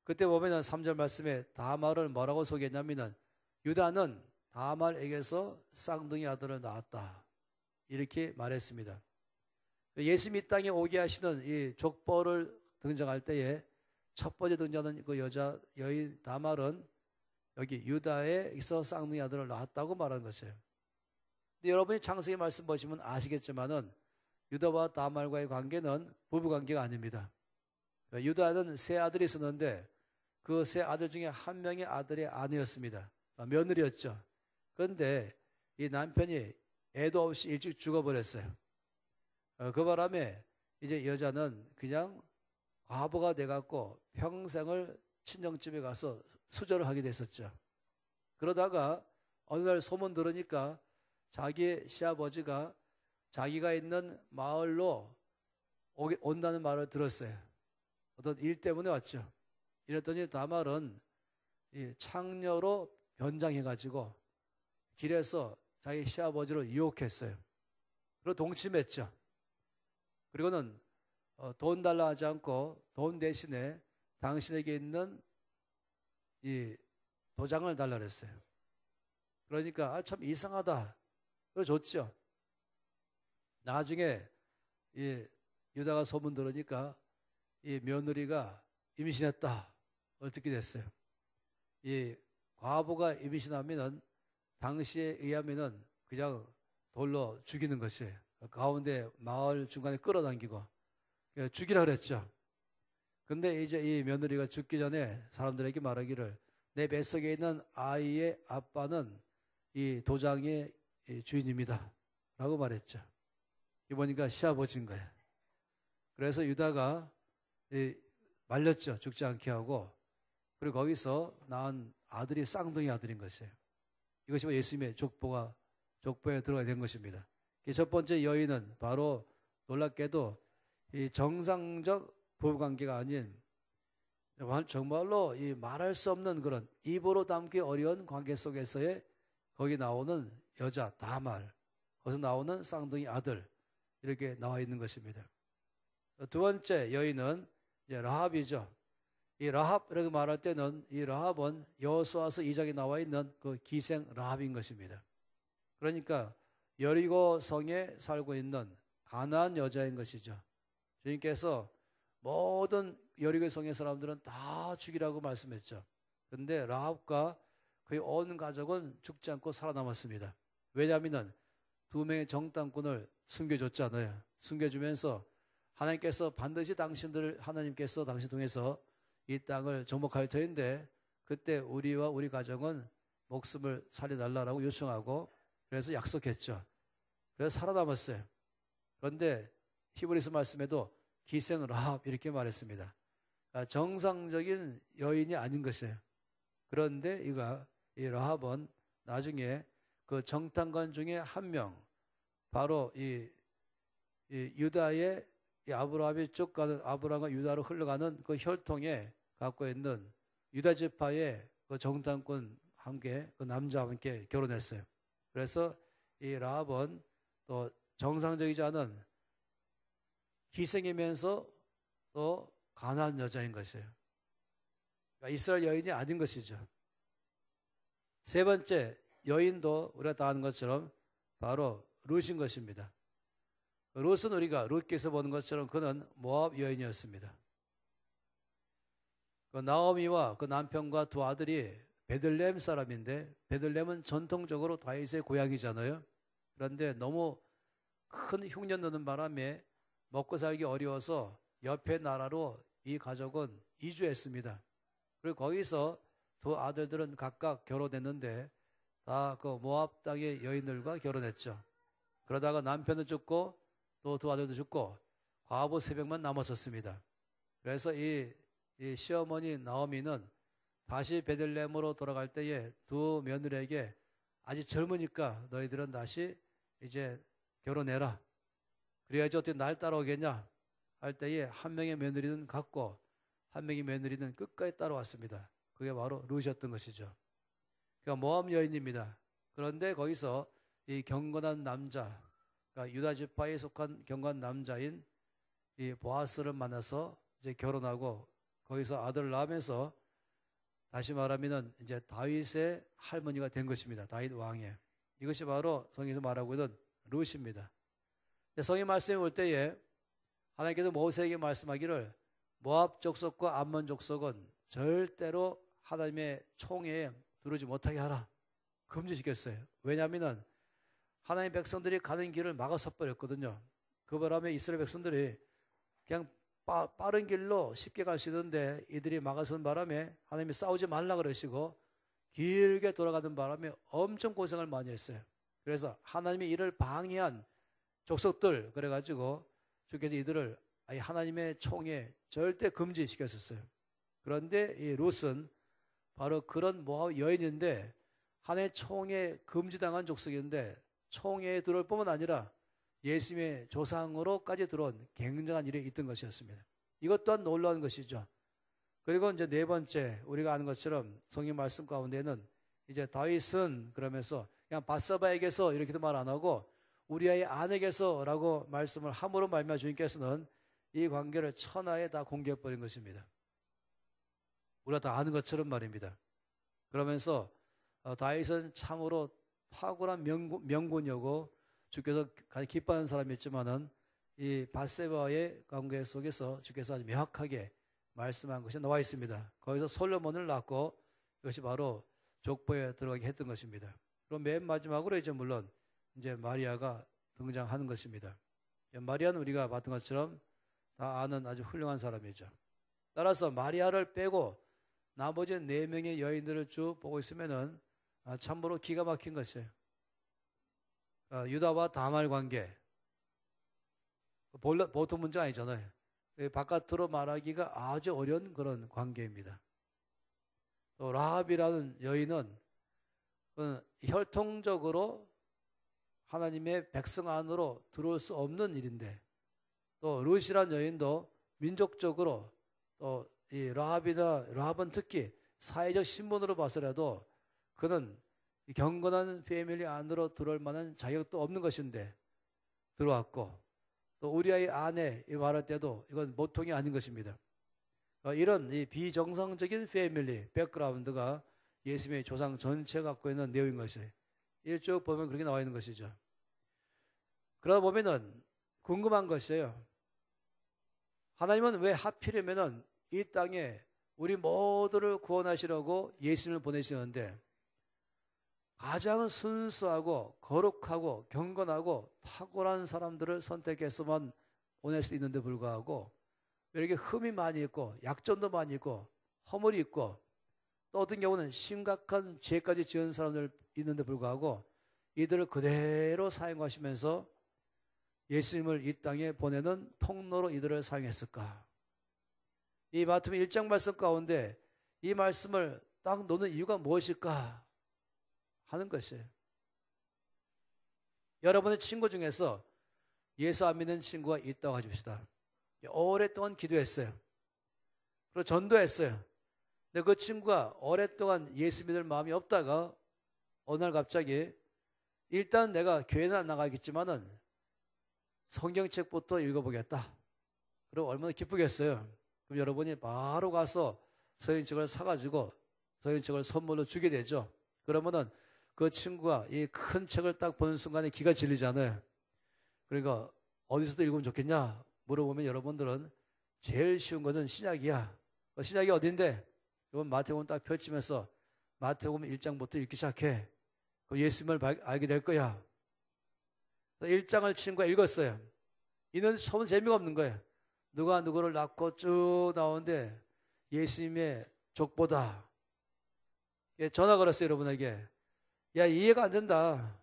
그때 보면은 3절 말씀에 다말을 뭐라고 소개했냐면은 유다는 다말에게서 쌍둥이 아들을 낳았다. 이렇게 말했습니다. 예수님 이 땅에 오게 하시는 이 족보를 등장할 때에 첫 번째 등장하는 그 여인 다말은 여기 유다에서 쌍둥이 아들을 낳았다고 말하는 것이에요. 근데 여러분이 창세기 말씀 보시면 아시겠지만은 유다와 다말과의 관계는 부부 관계가 아닙니다. 유다는 세 아들이 있었는데 그 세 아들 중에 한 명의 아들의 아내였습니다. 며느리였죠. 그런데 이 남편이 애도 없이 일찍 죽어버렸어요. 그 바람에 이제 여자는 그냥 과부가 돼갖고 평생을 친정집에 가서 수절을 하게 됐었죠. 그러다가 어느 날 소문 들으니까 자기의 시아버지가 자기가 있는 마을로 온다는 말을 들었어요. 어떤 일 때문에 왔죠. 이랬더니 다말은 창녀로 변장해가지고 길에서 자기 시아버지를 유혹했어요. 그리고 동침했죠. 그리고는 돈 달라 하지 않고 돈 대신에 당신에게 있는 이 도장을 달라 그랬어요. 그러니까 참 이상하다. 그래 줬죠. 나중에 이 유다가 소문 들으니까 이 며느리가 임신했다. 을 듣게 됐어요. 이 과부가 임신하면은 당시에 의하면은 그냥 돌로 죽이는 것이에요. 가운데 마을 중간에 끌어당기고 죽이라 그랬죠. 근데 이제 이 며느리가 죽기 전에 사람들에게 말하기를 내 뱃속에 있는 아이의 아빠는 이 도장의 주인입니다. 라고 말했죠. 이 보니까 시아버지인 거예요. 그래서 유다가 말렸죠. 죽지 않게 하고. 그리고 거기서 낳은 아들이 쌍둥이 아들인 것이에요. 이것이 예수님의 족보에 들어가게 된 것입니다. 첫 번째 여인은 바로 놀랍게도 이 정상적 부부관계가 아닌 정말로 이 말할 수 없는 그런 입으로 담기 어려운 관계 속에서의 거기 나오는 여자 다말, 거기서 나오는 쌍둥이 아들 이렇게 나와 있는 것입니다. 두 번째 여인은 이제 라합이죠. 이 라합 이렇게 말할 때는 이 라합은 여호수아서 2장에 나와 있는 그 기생 라합인 것입니다. 그러니까 여리고 성에 살고 있는 가나안 여자인 것이죠. 주님께서 모든 여리고 성의 사람들은 다 죽이라고 말씀했죠. 그런데 라합과 그의 온 가족은 죽지 않고 살아남았습니다. 왜냐하면 두 명의 정탐꾼을 숨겨줬잖아요. 숨겨주면서 하나님께서 반드시 하나님께서 당신 통해서 이 땅을 정복할 터인데 그때 우리와 우리 가정은 목숨을 살려달라고 요청하고 그래서 약속했죠. 그래서 살아남았어요. 그런데 히브리서 말씀에도 기생 라합 이렇게 말했습니다. 정상적인 여인이 아닌 것이에요. 그런데 이 라합은 나중에 그 정탐관 중에 한 명, 바로 이 유다의 이 아브라함이 쭉 가는 아브라함과 유다로 흘러가는 그 혈통에 갖고 있는 유다 지파의 그 정탐꾼 함께 그 남자와 함께 결혼했어요. 그래서 이 라합은 또 정상적이지 않은 희생이면서 또 가난한 여자인 것이에요. 그러니까 이스라엘 여인이 아닌 것이죠. 세 번째 여인도 우리가 다 아는 것처럼 바로 룻인 것입니다. 룻은 우리가 룻께서 보는 것처럼 그는 모압 여인이었습니다. 그 나오미와 그 남편과 두 아들이 베들레헴 사람인데 베들레헴은 전통적으로 다윗의 고향이잖아요. 그런데 너무 큰 흉년 드는 바람에 먹고 살기 어려워서 옆에 나라로 이 가족은 이주했습니다. 그리고 거기서 두 아들들은 각각 결혼했는데 다 그 모압 땅의 여인들과 결혼했죠. 그러다가 남편도 죽고 또 두 아들도 죽고 과부 3명만 남았었습니다. 그래서 이 시어머니 나오미는 다시 베들레헴으로 돌아갈 때에 두 며느리에게 아직 젊으니까 너희들은 다시 이제 결혼해라. 그래야지 어떻게 날 따라오겠냐 할 때에 한 명의 며느리는 갔고 한 명의 며느리는 끝까지 따라왔습니다. 그게 바로 룻이었던 것이죠. 그러니까 모압 여인입니다. 그런데 거기서 이 경건한 남자, 그러니까 유다 지파에 속한 경건한 남자인 이 보아스를 만나서 이제 결혼하고 거기서 아들을 낳으면서 다시 말하면 이제 다윗의 할머니가 된 것입니다. 다윗 왕의. 이것이 바로 성경에서 말하고 있는 룻입니다. 성경 말씀에 올 때에 하나님께서 모세에게 말씀하기를 모압 족속과 암몬 족속은 절대로 하나님의 총회에 들어오지 못하게 하라. 금지시켰어요. 왜냐하면 하나님 백성들이 가는 길을 막아서 버렸거든요. 그 바람에 이스라엘 백성들이 그냥 빠른 길로 쉽게 갈 수 있는데 이들이 막아선 바람에 하나님이 싸우지 말라 그러시고 길게 돌아가는 바람에 엄청 고생을 많이 했어요. 그래서 하나님이 이를 방해한 족속들 그래가지고 주께서 이들을 하나님의 총에 절대 금지시켰었어요. 그런데 이 룻은 바로 그런 모압 여인인데 하나님의 총에 금지당한 족속인데 총회에 들어올 뿐만 아니라 예수님의 조상으로까지 들어온 굉장한 일이 있던 것이었습니다. 이것 또한 놀라운 것이죠. 그리고 이제 네 번째 우리가 아는 것처럼 성경 말씀 가운데는 이제 다윗은 그러면서 그냥 밧세바에게서 이렇게도 말 안 하고 우리아의 아내에게서라고 말씀을 함으로 말미암아 주님께서는 이 관계를 천하에 다 공개해버린 것입니다. 우리가 다 아는 것처럼 말입니다. 그러면서 다윗은 참으로 탁월한 명군이고 주께서 가장 기뻐하는 사람이었지만은 이 밧세바의 관계 속에서 주께서 아주 명확하게 말씀한 것이 나와 있습니다. 거기서 솔로몬을 낳고 이것이 바로 족보에 들어가게 했던 것입니다. 그럼 맨 마지막으로 이제 물론 이제 마리아가 등장하는 것입니다. 마리아는 우리가 봤던 것처럼 다 아는 아주 훌륭한 사람이죠. 따라서 마리아를 빼고 나머지 4명의 여인들을 쭉 보고 있으면은 참으로 기가 막힌 것이에요. 유다와 다말 관계. 보통 문제가 아니잖아요. 바깥으로 말하기가 아주 어려운 그런 관계입니다. 또 라합이라는 여인은 혈통적으로 하나님의 백성 안으로 들어올 수 없는 일인데 또 룻이라는 여인도 민족적으로 또 이 라합은 특히 사회적 신분으로 봐서라도 그는 경건한 패밀리 안으로 들어올 만한 자격도 없는 것인데 들어왔고 또 우리아의 아내 말할 때도 이건 보통이 아닌 것입니다. 이런 이 비정상적인 패밀리 백그라운드가 예수님의 조상 전체가 갖고 있는 내용인 것이에요. 이걸 쭉 보면 그렇게 나와 있는 것이죠. 그러다 보면은 궁금한 것이에요. 하나님은 왜 하필이면은 이 땅에 우리 모두를 구원하시려고 예수님을 보내시는데 가장 순수하고 거룩하고 경건하고 탁월한 사람들을 선택해서만 보낼 수 있는데 불구하고 왜 이렇게 흠이 많이 있고 약점도 많이 있고 허물이 있고 또 어떤 경우는 심각한 죄까지 지은 사람들 있는데 불구하고 이들을 그대로 사용하시면서 예수님을 이 땅에 보내는 통로로 이들을 사용했을까? 이 마태복음 1장 말씀 가운데 이 말씀을 딱 놓는 이유가 무엇일까 하는 것이에요. 여러분의 친구 중에서 예수 안 믿는 친구가 있다고 하십시다. 오랫동안 기도했어요. 그리고 전도했어요. 근데 그 친구가 오랫동안 예수 믿을 마음이 없다가 어느 날 갑자기 일단 내가 교회는 안 나가겠지만은 성경책부터 읽어보겠다. 그럼 얼마나 기쁘겠어요. 그럼 여러분이 바로 가서 성경책을 사가지고 성경책을 선물로 주게 되죠. 그러면은 그 친구가 이 큰 책을 딱 보는 순간에 기가 질리잖아요. 그러니까 어디서도 읽으면 좋겠냐 물어보면 여러분들은 제일 쉬운 것은 신약이야. 신약이 어딘데? 여러분 마태복음 딱 펼치면서 마태복음 1장부터 읽기 시작해. 그럼 예수님을 알게 될 거야. 1장을 친구가 읽었어요. 이는 처음 재미가 없는 거예요. 누가 누구를 낳고 쭉 나오는데 예수님의 족보다. 전화 걸었어요, 여러분에게. 야, 이해가 안 된다.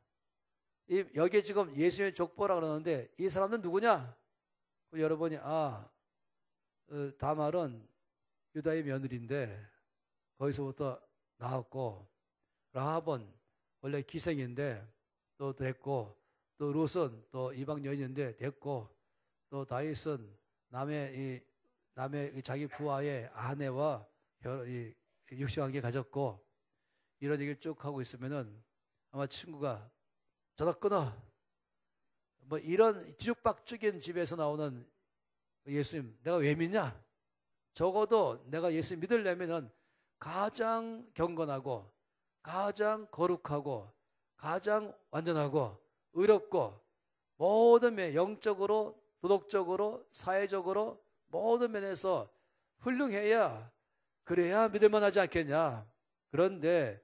여기에 지금 예수님의 족보라 그러는데 이 사람은 누구냐? 그럼 여러분이 다말은 유다의 며느리인데 거기서부터 나왔고 라합은 원래 기생인데 또 됐고 또 룻은 또 이방 여인인데 됐고 또 다윗은 남의 자기 부하의 아내와 육신관계 가졌고 이런 얘기를 쭉 하고 있으면은 아마 친구가 전화 끊어. 뭐 이런 뒤죽박죽인 집에서 나오는 예수님 내가 왜 믿냐? 적어도 내가 예수 믿으려면은 가장 경건하고 가장 거룩하고 가장 완전하고 의롭고 모든 면 영적으로 도덕적으로 사회적으로 모든 면에서 훌륭해야 그래야 믿을만 하지 않겠냐. 그런데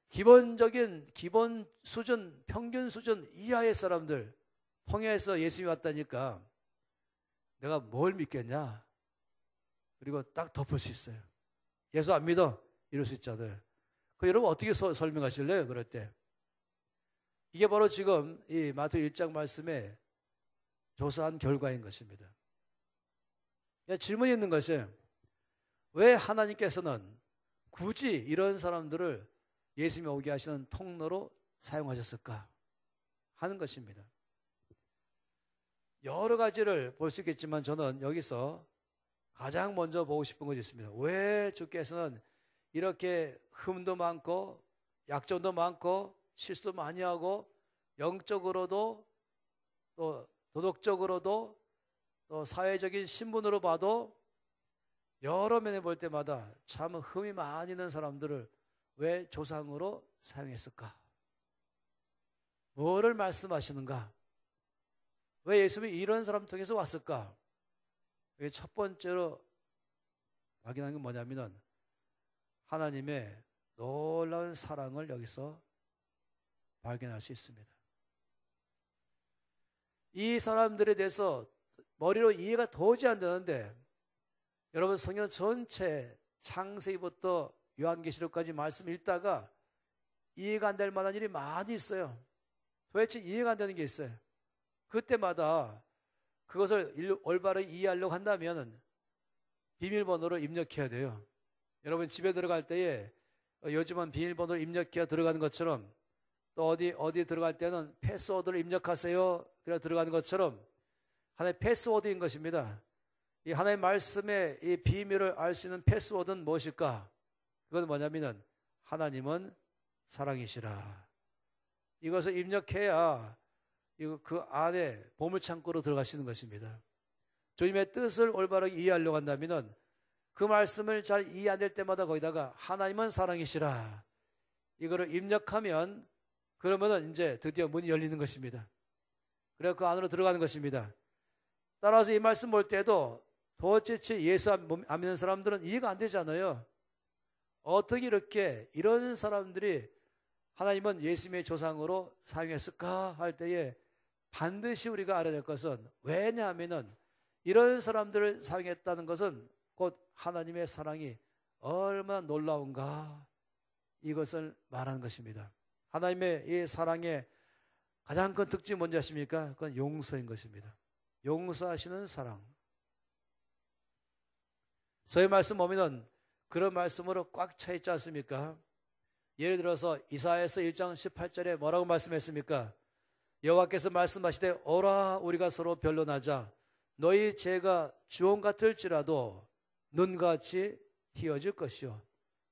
기본적인 기본 수준 평균 수준 이하의 사람들 통해서 예수님이 왔다니까 내가 뭘 믿겠냐. 그리고 딱 덮을 수 있어요. 예수 안 믿어 이럴 수 있잖아요. 그 여러분 어떻게 설명하실래요? 그럴 때 이게 바로 지금 이 마태복음 1장 말씀에 조사한 결과인 것입니다. 질문이 있는 것이 왜 하나님께서는 굳이 이런 사람들을 예수님이 오게 하시는 통로로 사용하셨을까 하는 것입니다. 여러 가지를 볼 수 있겠지만 저는 여기서 가장 먼저 보고 싶은 것이 있습니다. 왜 주께서는 이렇게 흠도 많고 약점도 많고 실수도 많이 하고 영적으로도 또 도덕적으로도 또 사회적인 신분으로 봐도 여러 면에 볼 때마다 참 흠이 많이 있는 사람들을 왜 조상으로 사용했을까? 뭐를 말씀하시는가? 왜 예수님이 이런 사람 통해서 왔을까? 첫 번째로 확인한 게 뭐냐면은 하나님의 놀라운 사랑을 여기서 발견할 수 있습니다. 이 사람들에 대해서 머리로 이해가 도저히 안 되는데 여러분 성경 전체 창세기부터 요한계시록까지 말씀 읽다가 이해가 안 될 만한 일이 많이 있어요. 도대체 이해가 안 되는 게 있어요. 그때마다 그것을 올바르게 이해하려고 한다면 비밀번호를 입력해야 돼요. 여러분 집에 들어갈 때에 요즘은 비밀번호를 입력해야 들어가는 것처럼 또 어디 들어갈 때는 패스워드를 입력하세요. 그래 들어가는 것처럼 하나의 패스워드인 것입니다. 이 하나의 말씀의 이 비밀을 알 수 있는 패스워드는 무엇일까? 그건 뭐냐면은 하나님은 사랑이시라. 이것을 입력해야 그 안에 보물창고로 들어가시는 것입니다. 주님의 뜻을 올바르게 이해하려고 한다면은 그 말씀을 잘 이해 안 될 때마다 거기다가 하나님은 사랑이시라. 이거를 입력하면 그러면은 이제 드디어 문이 열리는 것입니다. 그래서 그 안으로 들어가는 것입니다. 따라서 이 말씀 볼 때도 도대체 예수 안 믿는 사람들은 이해가 안 되잖아요. 어떻게 이렇게 이런 사람들이 하나님은 예수님의 조상으로 사용했을까 할 때에 반드시 우리가 알아야 될 것은 왜냐하면은 이런 사람들을 사용했다는 것은 곧 하나님의 사랑이 얼마나 놀라운가 이것을 말하는 것입니다. 하나님의 이 사랑의 가장 큰 특징이 뭔지 아십니까? 그건 용서인 것입니다. 용서하시는 사랑. 저희 말씀 보면은 그런 말씀으로 꽉 차 있지 않습니까? 예를 들어서 이사야서 1장 18절에 뭐라고 말씀했습니까? 여호와께서 말씀하시되 오라 우리가 서로 변론하자. 너희 죄가 주홍 같을지라도 눈같이 희어질 것이요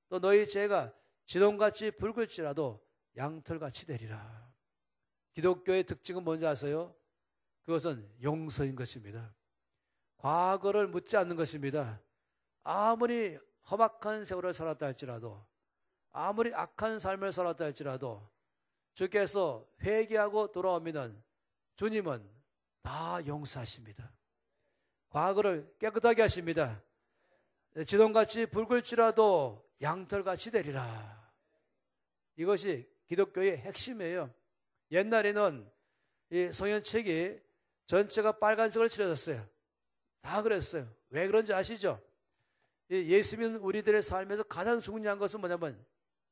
또 너희 죄가 지동같이 붉을지라도 양털같이 되리라. 기독교의 특징은 뭔지 아세요? 그것은 용서인 것입니다. 과거를 묻지 않는 것입니다. 아무리 험악한 세월을 살았다 할지라도 아무리 악한 삶을 살았다 할지라도 주께서 회개하고 돌아오면 주님은 다 용서하십니다. 과거를 깨끗하게 하십니다. 지동같이 붉을지라도 양털같이 되리라. 이것이 기독교의 핵심이에요. 옛날에는 이 성경책이 전체가 빨간색을 칠해졌어요. 다 그랬어요. 왜 그런지 아시죠? 예수 믿는 우리들의 삶에서 가장 중요한 것은 뭐냐면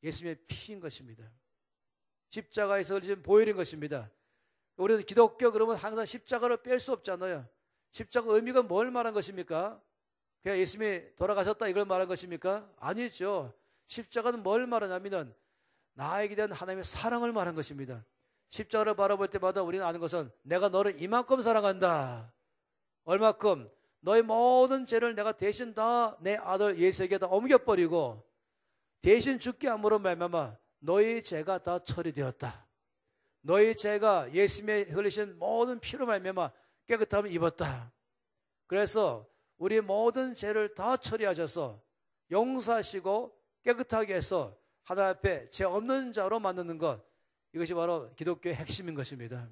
예수님의 피인 것입니다. 십자가에서 흘리신 보혈인 것입니다. 우리는 기독교 그러면 항상 십자가를 뺄 수 없잖아요. 십자가 의미가 뭘 말한 것입니까? 그냥 예수님이 돌아가셨다 이걸 말한 것입니까? 아니죠. 십자가는 뭘 말하냐면 나에게 대한 하나님의 사랑을 말한 것입니다. 십자가를 바라볼 때마다 우리는 아는 것은 내가 너를 이만큼 사랑한다. 얼마큼? 너의 모든 죄를 내가 대신 다 내 아들 예수에게 다 옮겨버리고 대신 죽게 함으로 말미암아 너의 죄가 다 처리되었다. 너의 죄가 예수님의 흘리신 모든 피로 말미암아 깨끗함을 입었다. 그래서 우리 모든 죄를 다 처리하셔서 용서하시고 깨끗하게 해서 하나님 앞에 죄 없는 자로 만드는 것, 이것이 바로 기독교의 핵심인 것입니다.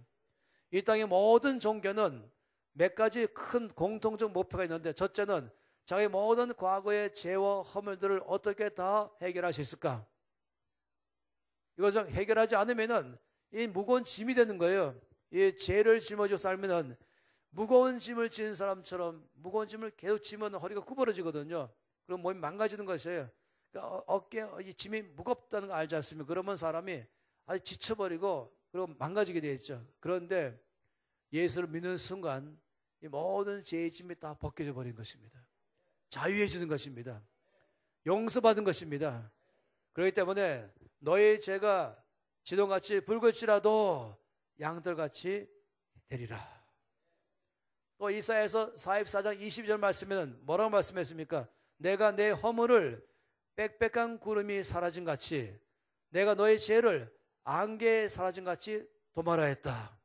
이 땅의 모든 종교는 몇 가지 큰 공통적 목표가 있는데, 첫째는 자기 모든 과거의 죄와 허물들을 어떻게 다 해결할 수 있을까? 이것을 해결하지 않으면은 이 무거운 짐이 되는 거예요. 이 죄를 짊어지고 살면은 무거운 짐을 지는 사람처럼 무거운 짐을 계속 지면 허리가 구부러지거든요. 그럼 몸이 망가지는 것이에요. 그러니까 어깨 이 짐이 무겁다는 거 알지 않습니까? 그러면 사람이 아주 지쳐버리고 그리고 망가지게 되어 있죠. 그런데 예수를 믿는 순간 이 모든 죄의 짐이 다 벗겨져 버린 것입니다. 자유해지는 것입니다. 용서받은 것입니다. 그렇기 때문에 너의 죄가 지동같이 붉을지라도 양털같이 되리라. 또 이사야서 44장 22절 말씀에는 뭐라고 말씀했습니까? 내가 내 허물을 빽빽한 구름이 사라진 같이 내가 너의 죄를 안개에 사라진 같이 도말하였다.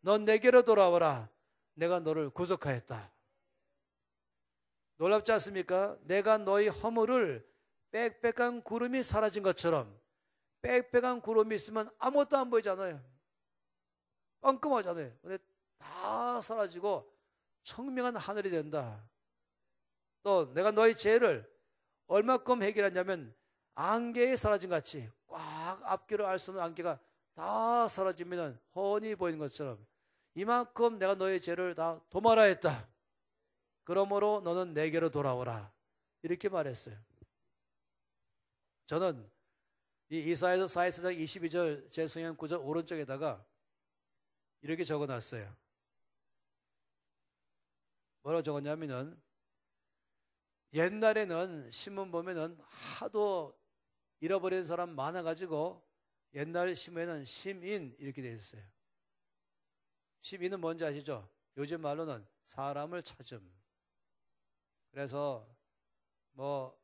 넌 내게로 돌아와라. 내가 너를 구속하였다. 놀랍지 않습니까? 내가 너의 허물을 빽빽한 구름이 사라진 것처럼, 빽빽한 구름이 있으면 아무것도 안 보이잖아요. 깜깜하잖아요. 근데 다 사라지고 청명한 하늘이 된다. 또 내가 너의 죄를 얼마큼 해결했냐면 안개에 사라진 같이, 꽉 앞뒤로 알 수 없는 안개가 다 사라지면 훤히 보이는 것처럼 이만큼 내가 너의 죄를 다 도말하였다. 그러므로 너는 내게로 돌아오라. 이렇게 말했어요. 저는 이 이사야서 44장 22절 제 성경 구절 오른쪽에다가 이렇게 적어놨어요. 뭐라고 적었냐면은, 옛날에는 신문 보면은 하도 잃어버린 사람 많아가지고 옛날 신문에는 심인 이렇게 되어 있어요. 심인은 뭔지 아시죠? 요즘 말로는 사람을 찾음. 그래서 뭐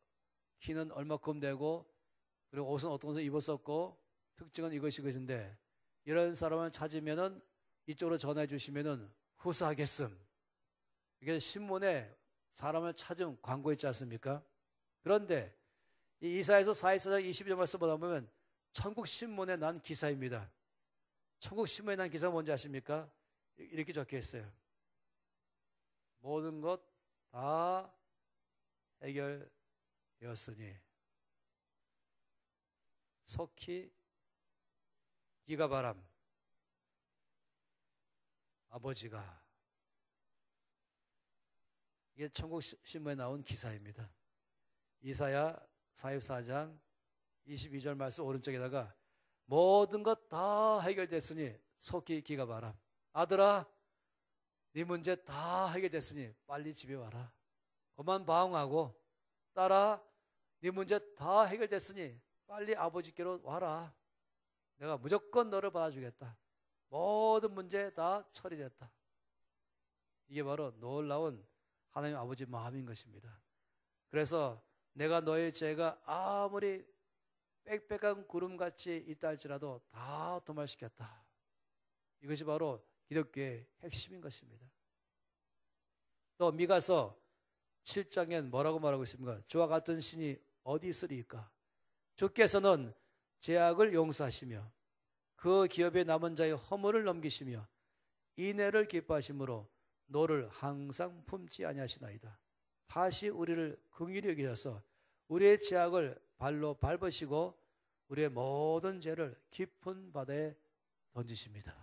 키는 얼마큼 되고 그리고 옷은 어떤 옷을 입었었고 특징은 이것인데, 이런 사람을 찾으면은 이쪽으로 전화해 주시면은 후수하겠음. 이게 신문에 사람을 찾은 광고 있지 않습니까? 그런데 이 이사야서 44장 22절 말씀 보다 보면 천국 신문에 난 기사입니다. 천국 신문에 난 기사가 뭔지 아십니까? 이렇게 적혀 있어요. 모든 것 다 해결되었으니 속히 기가 바람 아버지가, 이게 천국 신문에 나온 기사입니다. 이사야 44장 22절 말씀 오른쪽에다가 모든 것 다 해결됐으니 속히 기가 바람. 아들아, 네 문제 다 해결됐으니 빨리 집에 와라. 그만 방황하고. 딸아, 네 문제 다 해결됐으니 빨리 아버지께로 와라. 내가 무조건 너를 받아주겠다. 모든 문제 다 처리됐다. 이게 바로 놀라운 하나님 아버지 마음인 것입니다. 그래서 내가 너의 죄가 아무리 빽빽한 구름같이 있다 할지라도 다 도말시켰다. 이것이 바로 기독교의 핵심인 것입니다. 또 미가서 7장엔 뭐라고 말하고 있습니까? 주와 같은 신이 어디 있으리까? 주께서는 죄악을 용서하시며 그 기업에 남은 자의 허물을 넘기시며 인애를 기뻐하심으로 너를 항상 품지 아니하시나이다. 다시 우리를 긍휼히 여기셔서 우리의 죄악을 발로 밟으시고 우리의 모든 죄를 깊은 바다에 던지십니다.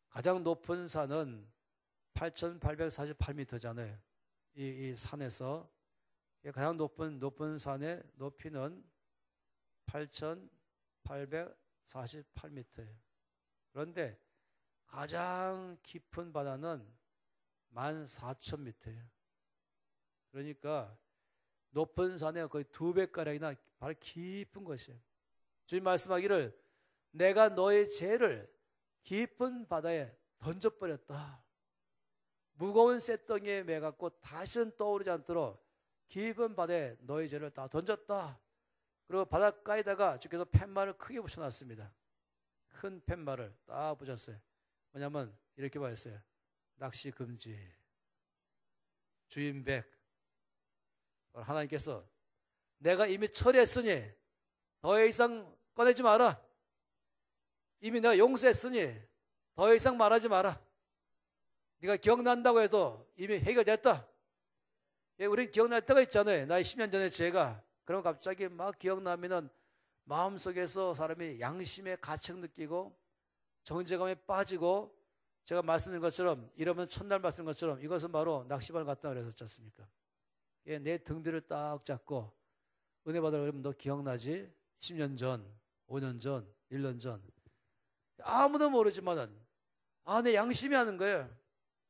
가장 높은 산은 8,848m잖아요. 이 산에서 가장 높은 산의 높이는 8,848m예요. 그런데 가장 깊은 바다는 14,000m예요. 그러니까 높은 산에 거의 2배가량이나 바로 깊은 것이에요. 주님 말씀하기를 내가 너의 죄를 깊은 바다에 던져버렸다. 무거운 쇳덩이에 매갖고 다시는 떠오르지 않도록 깊은 바다에 너의 죄를 다 던졌다. 그리고 바닷가에다가 주께서 팻말을 크게 붙여놨습니다. 큰 팻말을 딱 붙였어요. 뭐냐면 이렇게 말했어요. 낚시 금지. 주인백. 하나님께서 내가 이미 처리했으니 더 이상 꺼내지 마라. 이미 내가 용서했으니 더 이상 말하지 마라. 네가 기억난다고 해도 이미 해결됐다. 우리 기억날 때가 있잖아요. 나의 10년 전에 죄가. 그럼 갑자기 막 기억나면은 마음속에서 사람이 양심의 가책 느끼고 정죄감에 빠지고, 제가 말씀드린 것처럼, 이러면 첫날 말씀드린 것처럼 이것은 바로 낚시바늘 같다 그랬었지 않습니까? 내 등뒤를 딱 잡고 은혜 받으라 그러면 너 기억나지? 10년 전, 5년 전, 1년 전. 아무도 모르지만은 내 양심이 하는 거예요.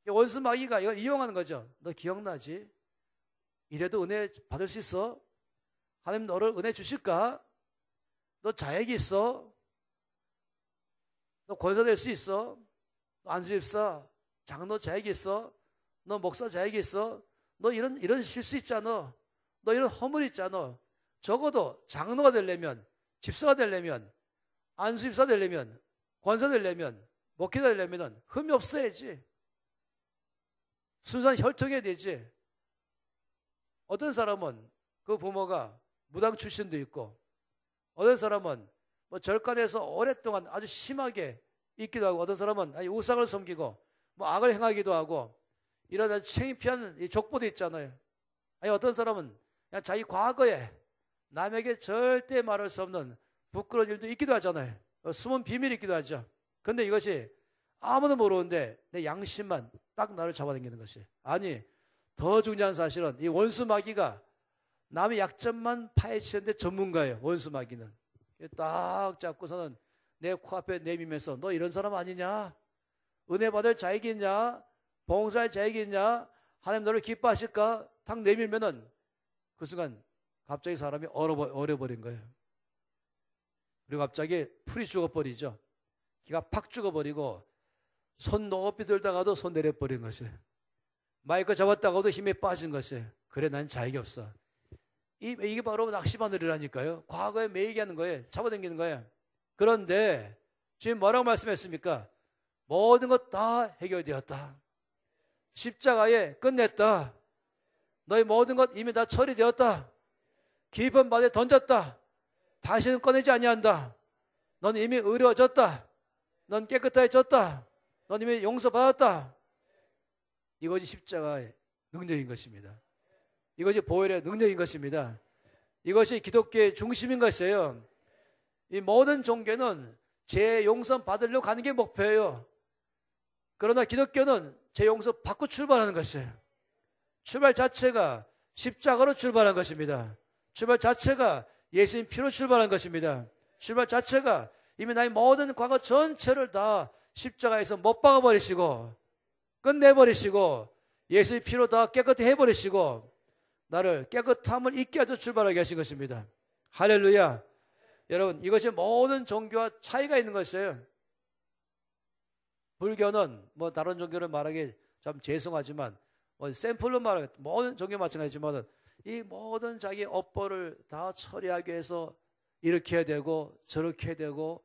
원수 마귀가 이걸 이용하는 거죠. 너 기억나지? 이래도 은혜 받을 수 있어? 하나님 너를 은혜 주실까? 너 자액이 있어? 너 권사될 수 있어? 너 안수집사, 장로 자액이 있어? 너 목사 자액이 있어? 너 이런 실수 있잖아. 너 이런 허물 있잖아. 적어도 장로가 되려면, 집사가 되려면, 안수집사 되려면, 권사 되려면, 목회자 되려면 흠이 없어야지. 순수한 혈통해야 되지. 어떤 사람은 그 부모가 무당 출신도 있고, 어떤 사람은 뭐 절간에서 오랫동안 아주 심하게 있기도 하고, 어떤 사람은 우상을 섬기고 뭐 악을 행하기도 하고, 이런 창피한 족보도 있잖아요. 어떤 사람은 그냥 자기 과거에 남에게 절대 말할 수 없는 부끄러운 일도 있기도 하잖아요. 숨은 비밀이 있기도 하죠. 그런데 이것이 아무도 모르는데 내 양심만 딱 나를 잡아당기는 것이. 아니, 더 중요한 사실은 이 원수 마귀가 남의 약점만 파헤치는데 전문가예요. 원수 마귀는 딱 잡고서는 내 코앞에 내밀면서 너 이런 사람 아니냐? 은혜 받을 자격이 있냐? 봉사할 자격이 있냐? 하나님 너를 기뻐하실까? 딱 내밀면은 그 순간 갑자기 사람이 얼어버린 거예요. 그리고 갑자기 풀이 죽어버리죠. 기가 팍 죽어버리고 손 높이 들다가도 손 내려버린 것이에요. 마이크 잡았다가도 힘에 빠진 것이에요. 그래, 난 자격이 없어. 이게 바로 낚시바늘이라니까요. 과거에 매이게 하는 거예요. 잡아당기는 거예요. 그런데 지금 뭐라고 말씀했습니까? 모든 것 다 해결되었다. 십자가에 끝냈다. 너의 모든 것 이미 다 처리되었다. 깊은 바다에 던졌다. 다시는 꺼내지 아니한다. 넌 이미 의로워졌다. 넌 깨끗해졌다. 넌 이미 용서받았다. 이것이 십자가의 능력인 것입니다. 이것이 보혈의 능력인 것입니다. 이것이 기독교의 중심인 것이에요. 이 모든 종교는 죄 용서 받으려고 가는 게 목표예요. 그러나 기독교는 죄 용서 받고 출발하는 것이에요. 출발 자체가 십자가로 출발한 것입니다. 출발 자체가 예수님 피로 출발한 것입니다. 출발 자체가 이미 나의 모든 과거 전체를 다 십자가에서 못 박아버리시고 끝내버리시고 예수의 피로 다 깨끗이 해버리시고 나를 깨끗함을 잊게 하셔서 출발하게 하신 것입니다. 할렐루야. 여러분, 이것이 모든 종교와 차이가 있는 것이에요. 불교는 뭐 다른 종교를 말하기 참 죄송하지만 샘플로 말하기 모든 종교 마찬가지지만 이 모든 자기 업보를 다 처리하기 위해서 이렇게 해야 되고 저렇게 해야 되고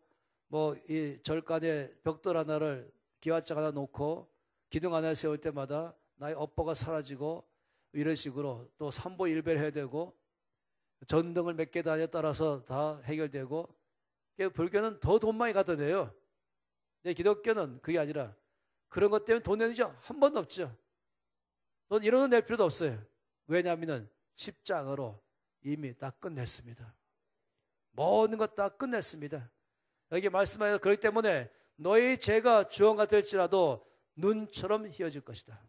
뭐 이 절간에 벽돌 하나를 기와장 하나 놓고 기둥 하나 세울 때마다 나의 업보가 사라지고 이런 식으로 또 삼보일배를 해야 되고 전등을 몇 개 다냐에 따라서 다 해결되고 불교는 더 돈 많이 갖다 내요. 근데 기독교는 그게 아니라 그런 것 때문에 돈 내는 적 한 번도 없죠. 돈 1원도 낼 필요도 없어요. 왜냐하면 십자가로 이미 다 끝냈습니다. 모든 것 다 끝냈습니다. 여기 말씀하여 그렇기 때문에 너희 죄가 주홍같이 될지라도 눈처럼 희어질 것이다.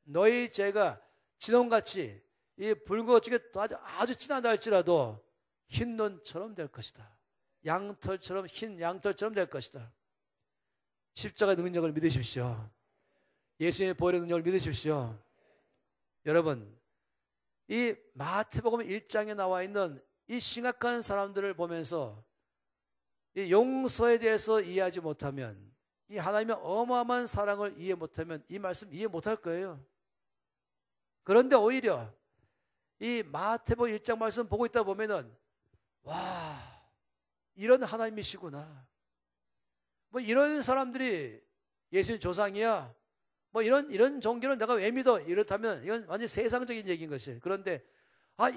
너희 죄가 진홍같이 이 붉어지게 아주 진하다 할지라도 흰 눈처럼 될 것이다. 양털처럼 흰 양털처럼 될 것이다. 십자가의 능력을 믿으십시오. 예수님의 보혈의 능력을 믿으십시오. 여러분, 이 마태복음 1장에 나와 있는 이 심각한 사람들을 보면서 이 용서에 대해서 이해하지 못하면, 이 하나님의 어마어마한 사랑을 이해 못하면 이 말씀 이해 못할 거예요. 그런데 오히려 이 마태복음 1장 말씀 보고 있다 보면은 와, 이런 하나님이시구나. 뭐 이런 사람들이 예수님 조상이야. 뭐 이런 종교는 내가 왜 믿어? 이렇다면 이건 완전 세상적인 얘기인 것이에요. 그런데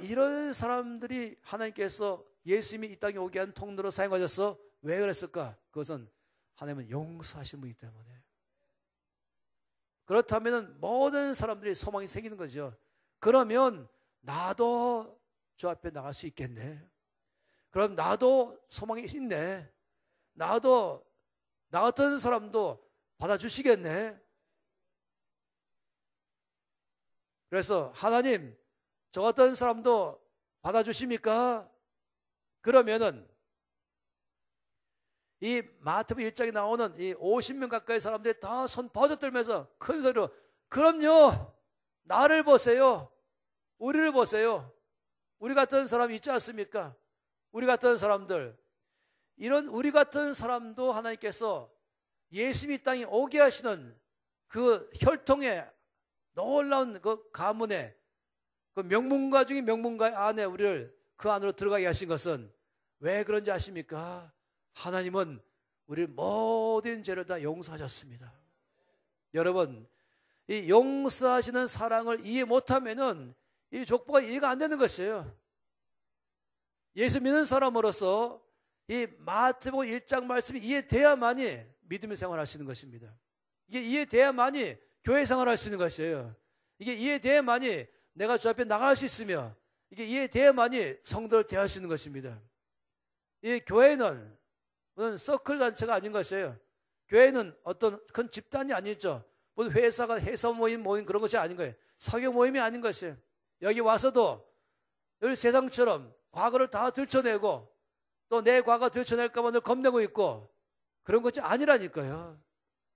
이런 사람들이 하나님께서 예수님이 이 땅에 오게 한 통로로 사용하셔서 왜 그랬을까? 그것은 하나님은 용서하신 분이기 때문에. 그렇다면 모든 사람들이 소망이 생기는 거죠. 그러면 나도 주 앞에 나갈 수 있겠네. 그럼 나도 소망이 있네. 나도 나 같은 사람도 받아주시겠네. 그래서 하나님, 저 같은 사람도 받아주십니까? 그러면은 이 마태복음 1장에 나오는 이 50명 가까이 사람들이 다 손 버젓들면서 큰 소리로, 그럼요, 나를 보세요. 우리를 보세요. 우리 같은 사람이 있지 않습니까? 우리 같은 사람들, 이런 우리 같은 사람도 하나님께서 예수님이 이 땅에 오게 하시는 그 혈통의 놀라운 그 가문의 그 명문가 중에 명문가 안에 우리를 그 안으로 들어가게 하신 것은 왜 그런지 아십니까? 하나님은 우리 모든 죄를 다 용서하셨습니다. 여러분, 이 용서하시는 사랑을 이해 못하면은 이 족보가 이해가 안 되는 것이에요. 예수 믿는 사람으로서 이 마태복음 1장 말씀이 이해돼야만이 믿음의 생활을 할 수 있는 것입니다. 이게 이해돼야만이 교회 생활을 할 수 있는 것이에요. 이게 이해돼야만이 내가 주 앞에 나갈 수 있으며, 이게 이해돼야만이 성도를 대할 수 있는 것입니다. 이 교회는 무슨 서클 단체가 아닌 것이에요. 교회는 어떤 큰 집단이 아니죠. 무슨 회사가 회사 모임 그런 것이 아닌 거예요. 사교 모임이 아닌 것이에요. 여기 와서도 늘 세상처럼 과거를 다 들춰내고 또 내 과거 들춰낼까 봐 늘 겁내고 있고 그런 것이 아니라니까요.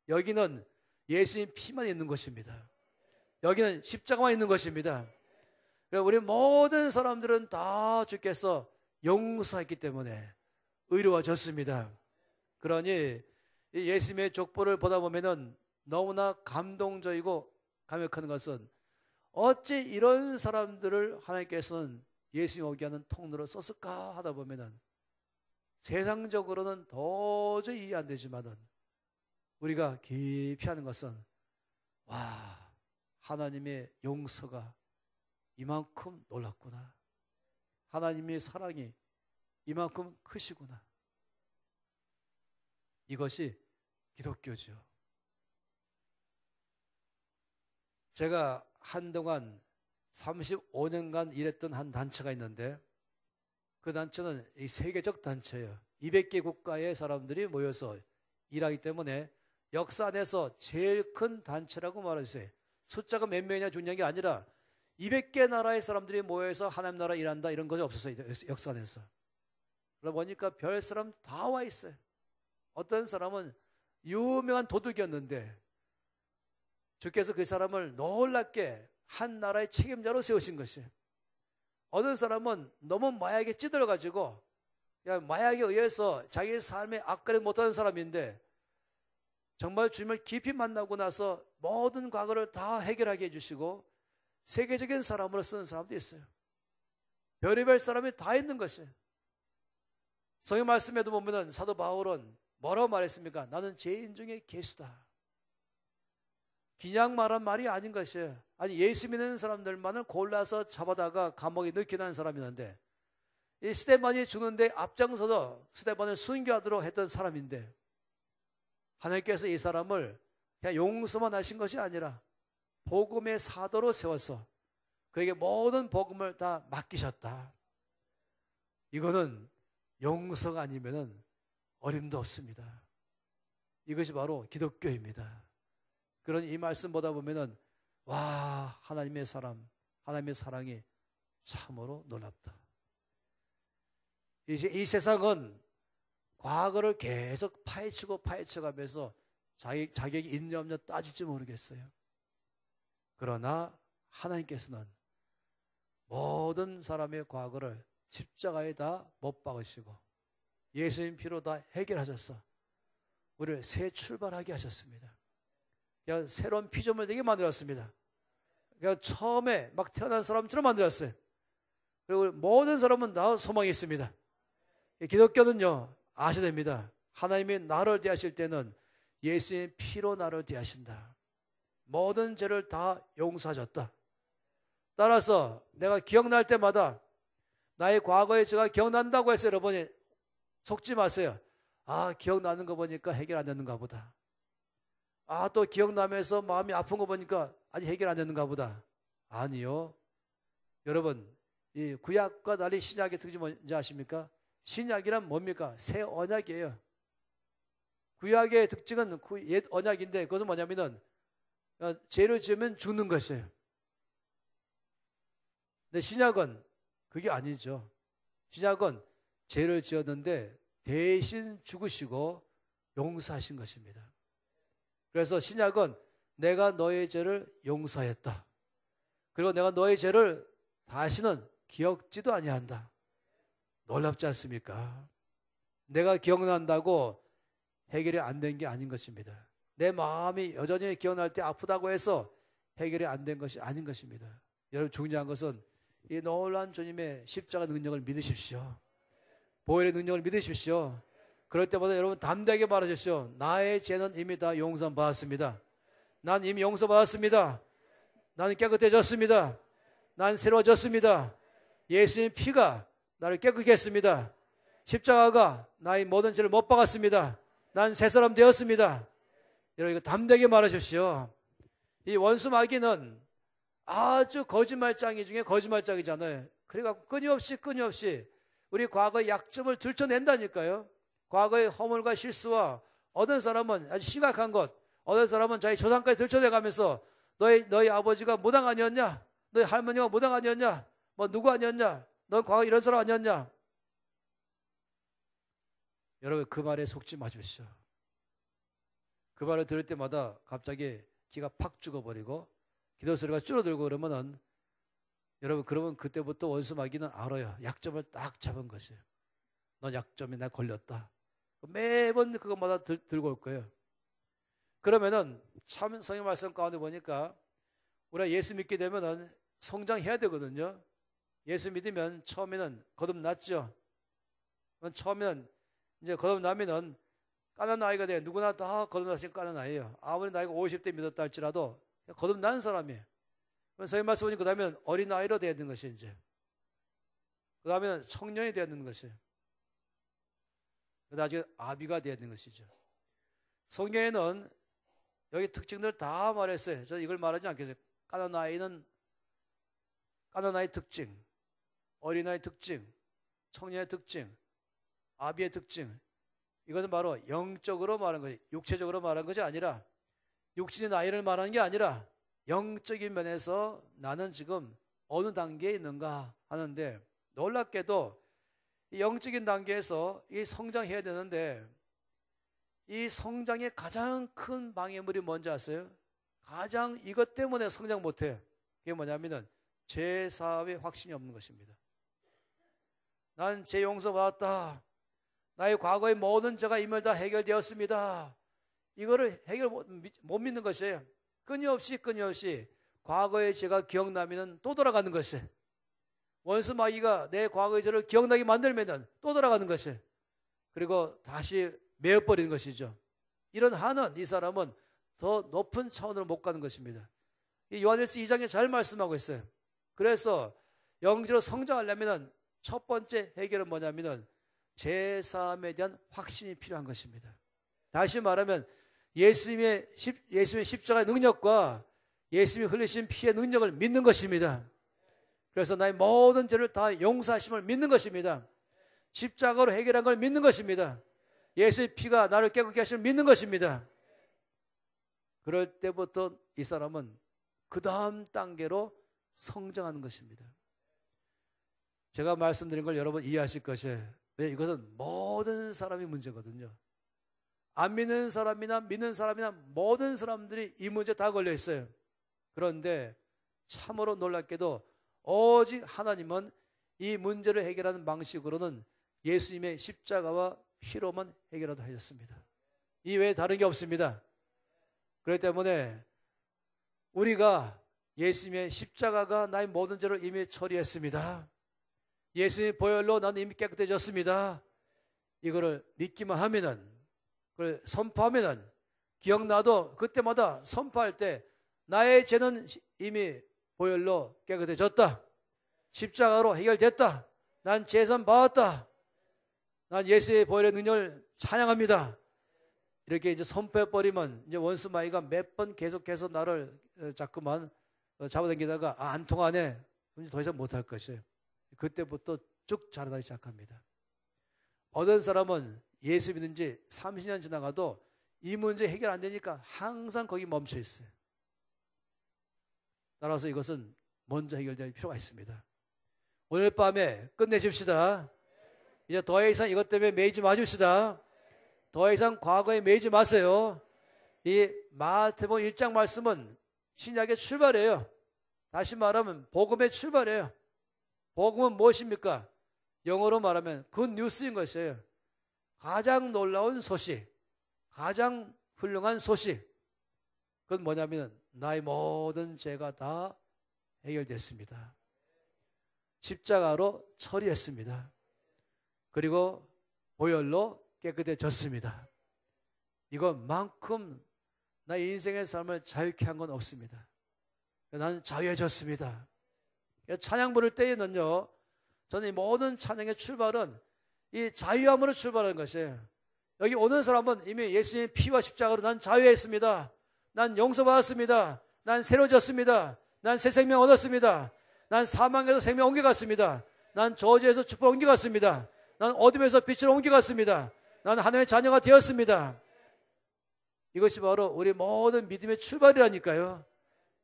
여기는 예수님 피만 있는 것입니다. 여기는 십자가만 있는 것입니다. 우리 모든 사람들은 다 주께서 용서했기 때문에 의로워졌습니다. 그러니 예수님의 족보를 보다 보면은 너무나 감동적이고 감격하는 것은 어찌 이런 사람들을 하나님께서는 예수님 오게 하는 통로로 썼을까 하다 보면은 세상적으로는 도저히 이해 안 되지만은 우리가 깊이 하는 것은 와, 하나님의 용서가 이만큼 놀랍구나. 하나님의 사랑이 이만큼 크시구나. 이것이 기독교죠. 제가 한동안 35년간 일했던 한 단체가 있는데 그 단체는 이 세계적 단체예요. 200개 국가의 사람들이 모여서 일하기 때문에 역사 안에서 제일 큰 단체라고 말해주세요. 숫자가 몇 명이냐 중요한 게 아니라 200개 나라의 사람들이 모여서 하나님 나라 일한다 이런 것이 없었어요. 역사 안에서. 그러다 보니까 별 사람 다 와 있어요. 어떤 사람은 유명한 도둑이었는데 주께서 그 사람을 놀랍게 한 나라의 책임자로 세우신 것이에요. 어떤 사람은 너무 마약에 찌들어가지고 그냥 마약에 의해서 자기 삶에 앞가림 못하는 사람인데 정말 주님을 깊이 만나고 나서 모든 과거를 다 해결하게 해주시고 세계적인 사람으로 쓰는 사람도 있어요. 별의별 사람이 다 있는 것이에요. 성경 말씀에도 보면 사도 바울은 뭐라고 말했습니까? 나는 죄인 중에 괴수다. 그냥 말한 말이 아닌 것이에요. 아니, 예수 믿는 사람들만을 골라서 잡아다가 감옥에 넣게 한 사람이었는데 이 스데반이 죽는데 앞장서서 스데반을 순교하도록 했던 사람인데 하나님께서 이 사람을 그냥 용서만 하신 것이 아니라 복음의 사도로 세워서 그에게 모든 복음을 다 맡기셨다. 이거는 용서가 아니면은 어림도 없습니다. 이것이 바로 기독교입니다. 그런 이 말씀 보다 보면은 와, 하나님의 사람, 하나님의 사랑이 참으로 놀랍다. 이제 이 세상은 과거를 계속 파헤쳐가면서 자격이 있냐 없냐 따질지 모르겠어요. 그러나 하나님께서는 모든 사람의 과거를 십자가에 다 못 박으시고 예수님 피로 다 해결하셔서 우리를 새 출발하게 하셨습니다. 그냥 새로운 피조물 되게 만들었습니다. 그냥 처음에 막 태어난 사람처럼 만들었어요. 그리고 모든 사람은 다 소망이 있습니다. 기독교는요, 아셔야 됩니다. 하나님이 나를 대하실 때는 예수의 피로 나를 대하신다. 모든 죄를 다 용서하셨다. 따라서 내가 기억날 때마다 나의 과거의 죄가 기억난다고 해서 여러분이 속지 마세요. 아, 기억나는 거 보니까 해결 안 되는가 보다. 아, 또 기억나면서 마음이 아픈 거 보니까 아직 해결 안 되는가 보다. 아니요. 여러분, 이 구약과 달리 신약의 특징이 뭔지 아십니까? 신약이란 뭡니까? 새 언약이에요. 구약의 특징은 옛 언약인데 그것은 뭐냐면은 죄를 지으면 죽는 것이에요. 근데 신약은 그게 아니죠. 신약은 죄를 지었는데 대신 죽으시고 용서하신 것입니다. 그래서 신약은 내가 너의 죄를 용서했다. 그리고 내가 너의 죄를 다시는 기억지도 아니한다. 놀랍지 않습니까? 내가 기억난다고 해결이 안 된 게 아닌 것입니다. 내 마음이 여전히 기억날 때 아프다고 해서 해결이 안 된 것이 아닌 것입니다. 여러분, 중요한 것은 이 놀라운 주님의 십자가 능력을 믿으십시오. 보혈의 능력을 믿으십시오. 그럴 때마다 여러분 담대하게 말하십시오. 나의 죄는 이미 다 용서받았습니다. 난 이미 용서받았습니다. 나는 깨끗해졌습니다. 난 새로워졌습니다. 예수님의 피가 나를 깨끗게 했습니다. 십자가가 나의 모든 죄를 못 박았습니다. 난 새 사람 되었습니다. 여러분, 이거 담대하게 말하십시오. 이 원수 마귀는 아주 거짓말장이 중에 거짓말장이잖아요. 그래갖고 끊임없이 우리 과거의 약점을 들춰낸다니까요. 과거의 허물과 실수와 어떤 사람은 아주 심각한 것, 어떤 사람은 자기 조상까지 들춰내가면서 너희 아버지가 무당 아니었냐? 너희 할머니가 무당 아니었냐? 뭐 누구 아니었냐? 너 과거 이런 사람 아니었냐? 여러분, 그 말에 속지 마십시오. 그 말을 들을 때마다 갑자기 기가 팍 죽어버리고 기도 소리가 줄어들고 그러면은 여러분, 그러면 그때부터 원수 마귀는 알아요. 약점을 딱 잡은 것이에요. 넌 약점에 나 걸렸다. 매번 그것마다 들고 올 거예요. 그러면은 참 성경 말씀 가운데 보니까 우리가 예수 믿게 되면은 성장해야 되거든요. 예수 믿으면 처음에는 거듭났죠. 처음에는 이제 거듭나면은 까난 아이가 돼요. 누구나 다 거듭났으니까 까난 아이예요. 아무리 나이가 50대 믿었다 할지라도 거듭난 사람이에요. 성경 말씀 보니까 그 다음에 어린아이로 되어야 되는 것이 이제. 그 다음에 청년이 되어야 되는 것이에요. 나중에 아비가 되어야 되는 것이죠. 성경에는 여기 특징들 다 말했어요. 저는 이걸 말하지 않겠어요. 까난 아이 특징, 어린아이 특징, 청년의 특징, 아비의 특징. 이것은 바로 영적으로 말한 것이, 육체적으로 말한 것이 아니라, 육신의 나이를 말하는 게 아니라 영적인 면에서 나는 지금 어느 단계에 있는가 하는데, 놀랍게도 이 영적인 단계에서 이 성장해야 되는데, 이 성장의 가장 큰 방해물이 뭔지 아세요? 가장 이것 때문에 성장 못해요. 그게 뭐냐면은 죄사함의 확신이 없는 것입니다. 난 죄 용서받았다. 나의 과거의 모든 죄가 이미 다 해결되었습니다. 이거를 해결 못 믿는 것이에요. 끊임없이 과거의 죄가 기억나면 또 돌아가는 것이에요. 원수 마귀가 내 과거의 죄를 기억나게 만들면 또 돌아가는 것이에요. 그리고 다시 메어버리는 것이죠. 이런 한은 이 사람은 더 높은 차원으로 못 가는 것입니다. 이 요한일서 2장에 잘 말씀하고 있어요. 그래서 영적으로 성장하려면 첫 번째 해결은 뭐냐면은 죄사함에 대한 확신이 필요한 것입니다. 다시 말하면 예수님의 십자가의 능력과 예수님이 흘리신 피의 능력을 믿는 것입니다. 그래서 나의 모든 죄를 다 용서하심을 믿는 것입니다. 십자가로 해결한 걸 믿는 것입니다. 예수의 피가 나를 깨끗게 하심을 믿는 것입니다. 그럴 때부터 이 사람은 그 다음 단계로 성장하는 것입니다. 제가 말씀드린 걸 여러분 이해하실 것이에요. 네, 이것은 모든 사람이 문제거든요. 안 믿는 사람이나 믿는 사람이나 모든 사람들이 이 문제 다 걸려 있어요. 그런데 참으로 놀랍게도 오직 하나님은 이 문제를 해결하는 방식으로는 예수님의 십자가와 피로만 해결하도록 하셨습니다. 이 외에 다른 게 없습니다. 그렇기 때문에 우리가 예수님의 십자가가 나의 모든 죄를 이미 처리했습니다. 예수님의 보혈로 나는 이미 깨끗해졌습니다. 이거를 믿기만 하면은, 그걸 선포하면은, 기억나도 그때마다 선포할 때 나의 죄는 이미 보혈로 깨끗해졌다. 십자가로 해결됐다. 난 제선 받았다. 난 예수의 보혈의 능력을 찬양합니다. 이렇게 이제 선포해버리면 이제 원수 마귀가 몇 번 계속해서 나를 자꾸만 잡아당기다가 안 통하네. 이제 더 이상 못할 것이에요. 그때부터 쭉 자라나기 시작합니다. 어떤 사람은 예수 믿은 지 30년 지나가도 이 문제 해결 안 되니까 항상 거기 멈춰 있어요. 따라서 이것은 먼저 해결될 필요가 있습니다. 오늘 밤에 끝내십시다. 이제 더 이상 이것 때문에 매이지 마십시다. 더 이상 과거에 매이지 마세요. 이 마태복음 1장 말씀은 신약의 출발이에요. 다시 말하면 복음의 출발이에요. 복음은 무엇입니까? 영어로 말하면 굿뉴스인 것이에요. 가장 놀라운 소식, 가장 훌륭한 소식. 그건 뭐냐면 나의 모든 죄가 다 해결됐습니다. 십자가로 처리했습니다. 그리고 보혈로 깨끗해졌습니다. 이것만큼 나의 인생의 삶을 자유케 한 건 없습니다. 나는 자유해졌습니다. 찬양 부를 때에는요, 저는 이 모든 찬양의 출발은 이 자유함으로 출발하는 것이에요. 여기 오는 사람은 이미 예수님의 피와 십자가로 난 자유했습니다. 난 용서받았습니다. 난 새로워졌습니다. 난 새 생명 얻었습니다. 난 사망에서 생명 옮겨갔습니다. 난 저주에서 축복 옮겨갔습니다. 난 어둠에서 빛으로 옮겨갔습니다. 난 하나님의 자녀가 되었습니다. 이것이 바로 우리 모든 믿음의 출발이라니까요.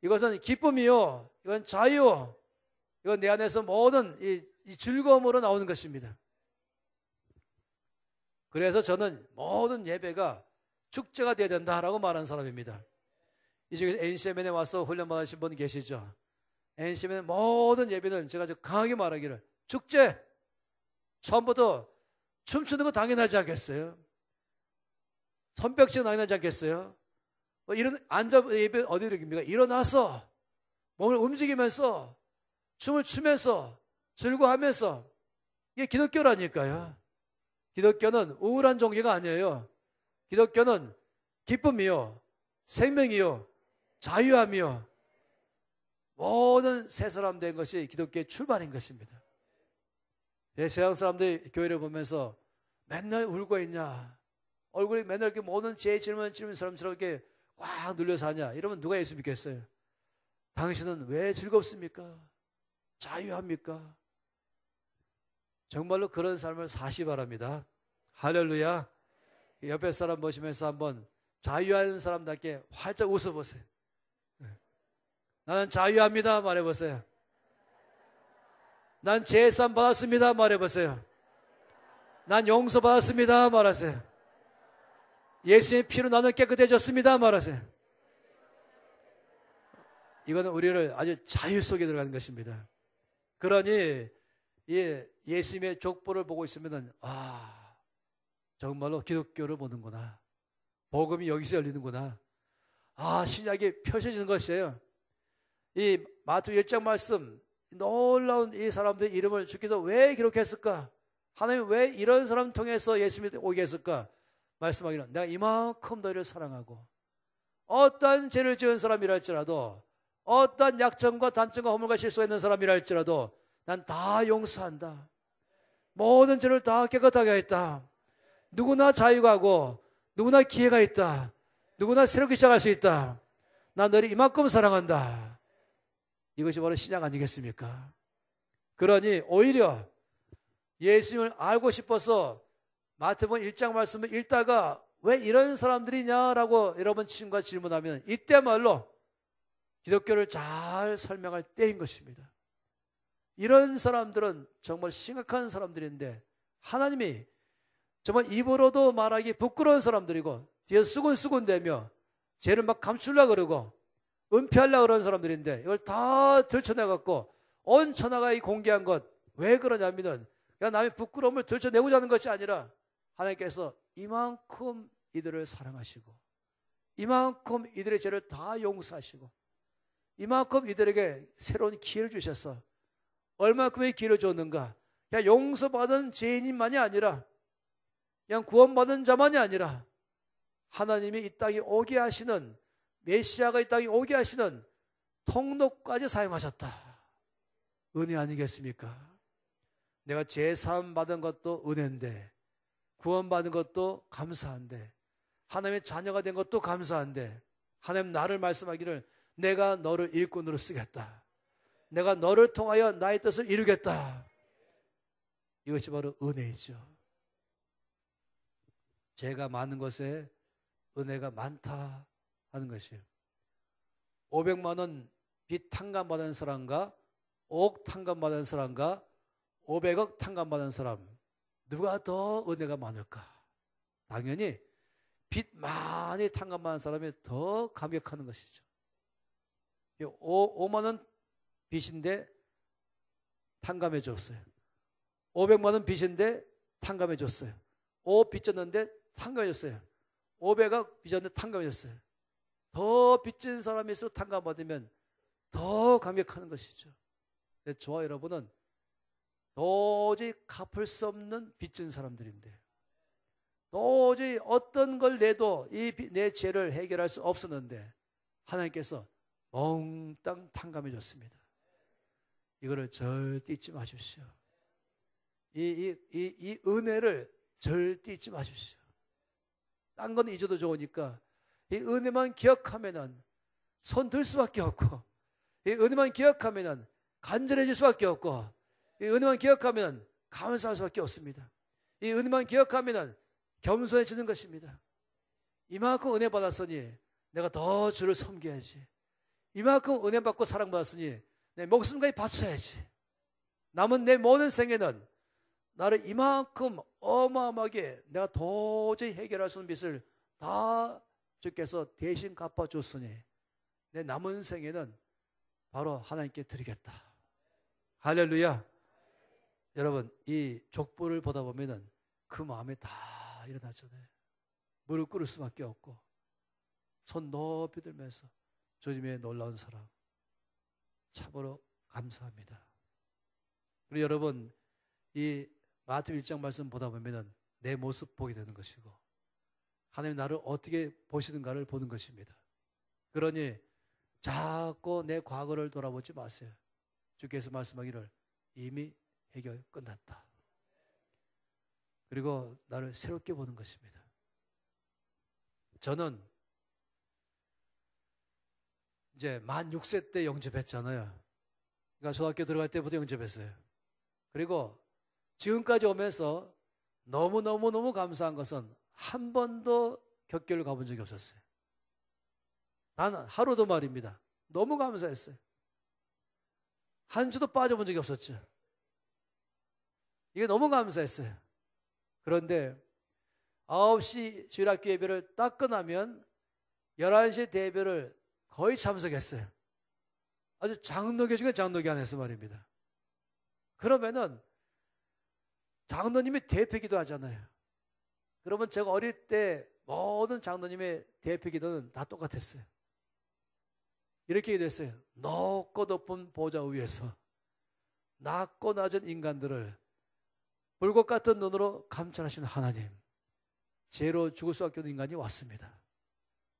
이것은 기쁨이요, 이건 자유, 이건 내 안에서 모든 이 즐거움으로 나오는 것입니다. 그래서 저는 모든 예배가 축제가 되어야 된다라고 말하는 사람입니다. 이 중에 NCMN에 와서 훈련 받으신 분 계시죠? NCMN의 모든 예배는 제가 강하게 말하기를 축제, 처음부터 춤추는 거 당연하지 않겠어요? 손뼉치는 당연하지 않겠어요? 이런 앉아 예배 어디 이렇습니까? 일어나서 몸을 움직이면서 춤을 추면서 즐거워하면서, 이게 기독교라니까요. 기독교는 우울한 종교가 아니에요. 기독교는 기쁨이요, 생명이요, 자유함이요, 모든 새 사람 된 것이 기독교의 출발인 것입니다. 세상 사람들이 교회를 보면서 맨날 울고 있냐, 얼굴이 맨날 이렇게 모든 죄의 질문을 찌르는 사람처럼 이렇게 꽉 눌려 사냐, 이러면 누가 예수 믿겠어요? 당신은 왜 즐겁습니까? 자유합니까? 정말로 그런 삶을 사시 바랍니다. 할렐루야. 옆에 사람 보시면서 한번 자유한 사람답게 활짝 웃어보세요. 나는 자유합니다 말해보세요. 난 제산 받았습니다 말해보세요. 난 용서 받았습니다 말하세요. 예수의 피로 나는 깨끗해졌습니다 말하세요. 이거는 우리를 아주 자유 속에 들어가는 것입니다. 그러니 예수님의 족보를 보고 있으면 정말로 기독교를 보는구나, 복음이 여기서 열리는구나, 신약이 펼쳐지는 것이에요. 이 마태복음 1장 말씀, 놀라운 이 사람들의 이름을 주께서 왜 기록했을까? 하나님 왜 이런 사람 통해서 예수님이 오게 했을까? 말씀하기는 내가 이만큼 너희를 사랑하고 어떠한 죄를 지은 사람이라 할지라도, 어떠한 약점과 단점과 허물과 실수가 있는 사람이라 할지라도 난 다 용서한다. 모든 죄를 다 깨끗하게 하겠다. 누구나 자유가 하고 누구나 기회가 있다. 누구나 새롭게 시작할 수 있다. 난 너를 이만큼 사랑한다. 이것이 바로 신약 아니겠습니까? 그러니 오히려 예수님을 알고 싶어서 마태복음 1장 말씀을 읽다가 왜 이런 사람들이냐라고 여러분 친구가 질문하면 이때말로 기독교를 잘 설명할 때인 것입니다. 이런 사람들은 정말 심각한 사람들인데 하나님이 정말 입으로도 말하기 부끄러운 사람들이고 뒤에서 수군수군대며 죄를 막 감추려고 그러고 은폐하려고 그러는 사람들인데 이걸 다 들춰내갖고 온 천하가 이 공개한 것, 왜 그러냐면은 그냥 남의 부끄러움을 들춰내고자 하는 것이 아니라 하나님께서 이만큼 이들을 사랑하시고 이만큼 이들의 죄를 다 용서하시고 이만큼 이들에게 새로운 기회를 주셔서 얼마큼의 기회를 줬는가? 그냥 용서받은 죄인만이 아니라 그냥 구원받은 자만이 아니라 하나님이 이 땅에 오게 하시는 메시아가 이 땅에 오게 하시는 통로까지 사용하셨다. 은혜 아니겠습니까? 내가 죄사함 받은 것도 은혜인데, 구원받은 것도 감사한데, 하나님의 자녀가 된 것도 감사한데, 하나님 나를 말씀하기를 내가 너를 일꾼으로 쓰겠다. 내가 너를 통하여 나의 뜻을 이루겠다. 이것이 바로 은혜이죠. 죄가 많은 것에 은혜가 많다 하는 것이에요. 500만 원 빚 탕감받은 사람과 5억 탕감받은 사람과 500억 탕감받은 사람, 누가 더 은혜가 많을까? 당연히 빚 많이 탕감받은 사람이 더 감격하는 것이죠. 5만 원 빚인데 탕감해 줬어요. 500만 원 빚인데 탕감해 줬어요. 5 빚졌는데 탕감해 줬어요. 500억 빚졌는데 탕감해 줬어요. 더 빚진 사람일수록 탕감받으면 더 감격하는 것이죠. 저와 여러분은 도저히 갚을 수 없는 빚진 사람들인데, 도저히 어떤 걸 내도 내 죄를 해결할 수 없었는데 하나님께서 몽땅 탕감해 줬습니다. 이거를 절대 잊지 마십시오. 이 은혜를 절대 잊지 마십시오. 딴 건 잊어도 좋으니까 이 은혜만 기억하면은 손 들 수밖에 없고, 이 은혜만 기억하면은 간절해질 수밖에 없고, 이 은혜만 기억하면 감사할 수밖에 없습니다. 이 은혜만 기억하면 겸손해지는 것입니다. 이만큼 은혜 받았으니 내가 더 주를 섬겨야지. 이만큼 은혜 받고 사랑받았으니 내 목숨까지 바쳐야지. 남은 내 모든 생애는 나를 이만큼 어마어마하게 내가 도저히 해결할 수 없는 빚을 다 주께서 대신 갚아줬으니 내 남은 생애는 바로 하나님께 드리겠다. 할렐루야. 여러분, 이 족보를 보다 보면은 그 마음에 다 일어나잖아요. 무릎 꿇을 수밖에 없고, 손 높이 들면서 주님의 놀라운 사랑 참으로 감사합니다. 그리고 여러분, 이 마태복음 1장 말씀 보다 보면은 내 모습 보게 되는 것이고, 하나님 나를 어떻게 보시는가를 보는 것입니다. 그러니 자꾸 내 과거를 돌아보지 마세요. 주께서 말씀하기를 이미 해결 끝났다. 그리고 나를 새롭게 보는 것입니다. 저는 이제 만 6세 때 영접했잖아요. 그러니까 초등학교 들어갈 때부터 영접했어요. 그리고 지금까지 오면서 너무너무 감사한 것은 한 번도 격결을 가본 적이 없었어요. 단 하루도 말입니다. 너무 감사했어요. 한 주도 빠져본 적이 없었죠. 이게 너무 감사했어요. 그런데 9시 주일학교 예배를 딱 끝나면 11시 대예배를 거의 참석했어요. 아주 장로교 중에 장로교 안에서 말입니다. 그러면은 장로님이 대표기도 하잖아요. 그러면 제가 어릴 때 모든 장로님의 대표기도는 다 똑같았어요. 이렇게 됐어요. 높고 높은 보좌 위에서 낮고 낮은 인간들을 불꽃 같은 눈으로 감찰하시는 하나님, 죄로 죽을 수밖에 없는 인간이 왔습니다.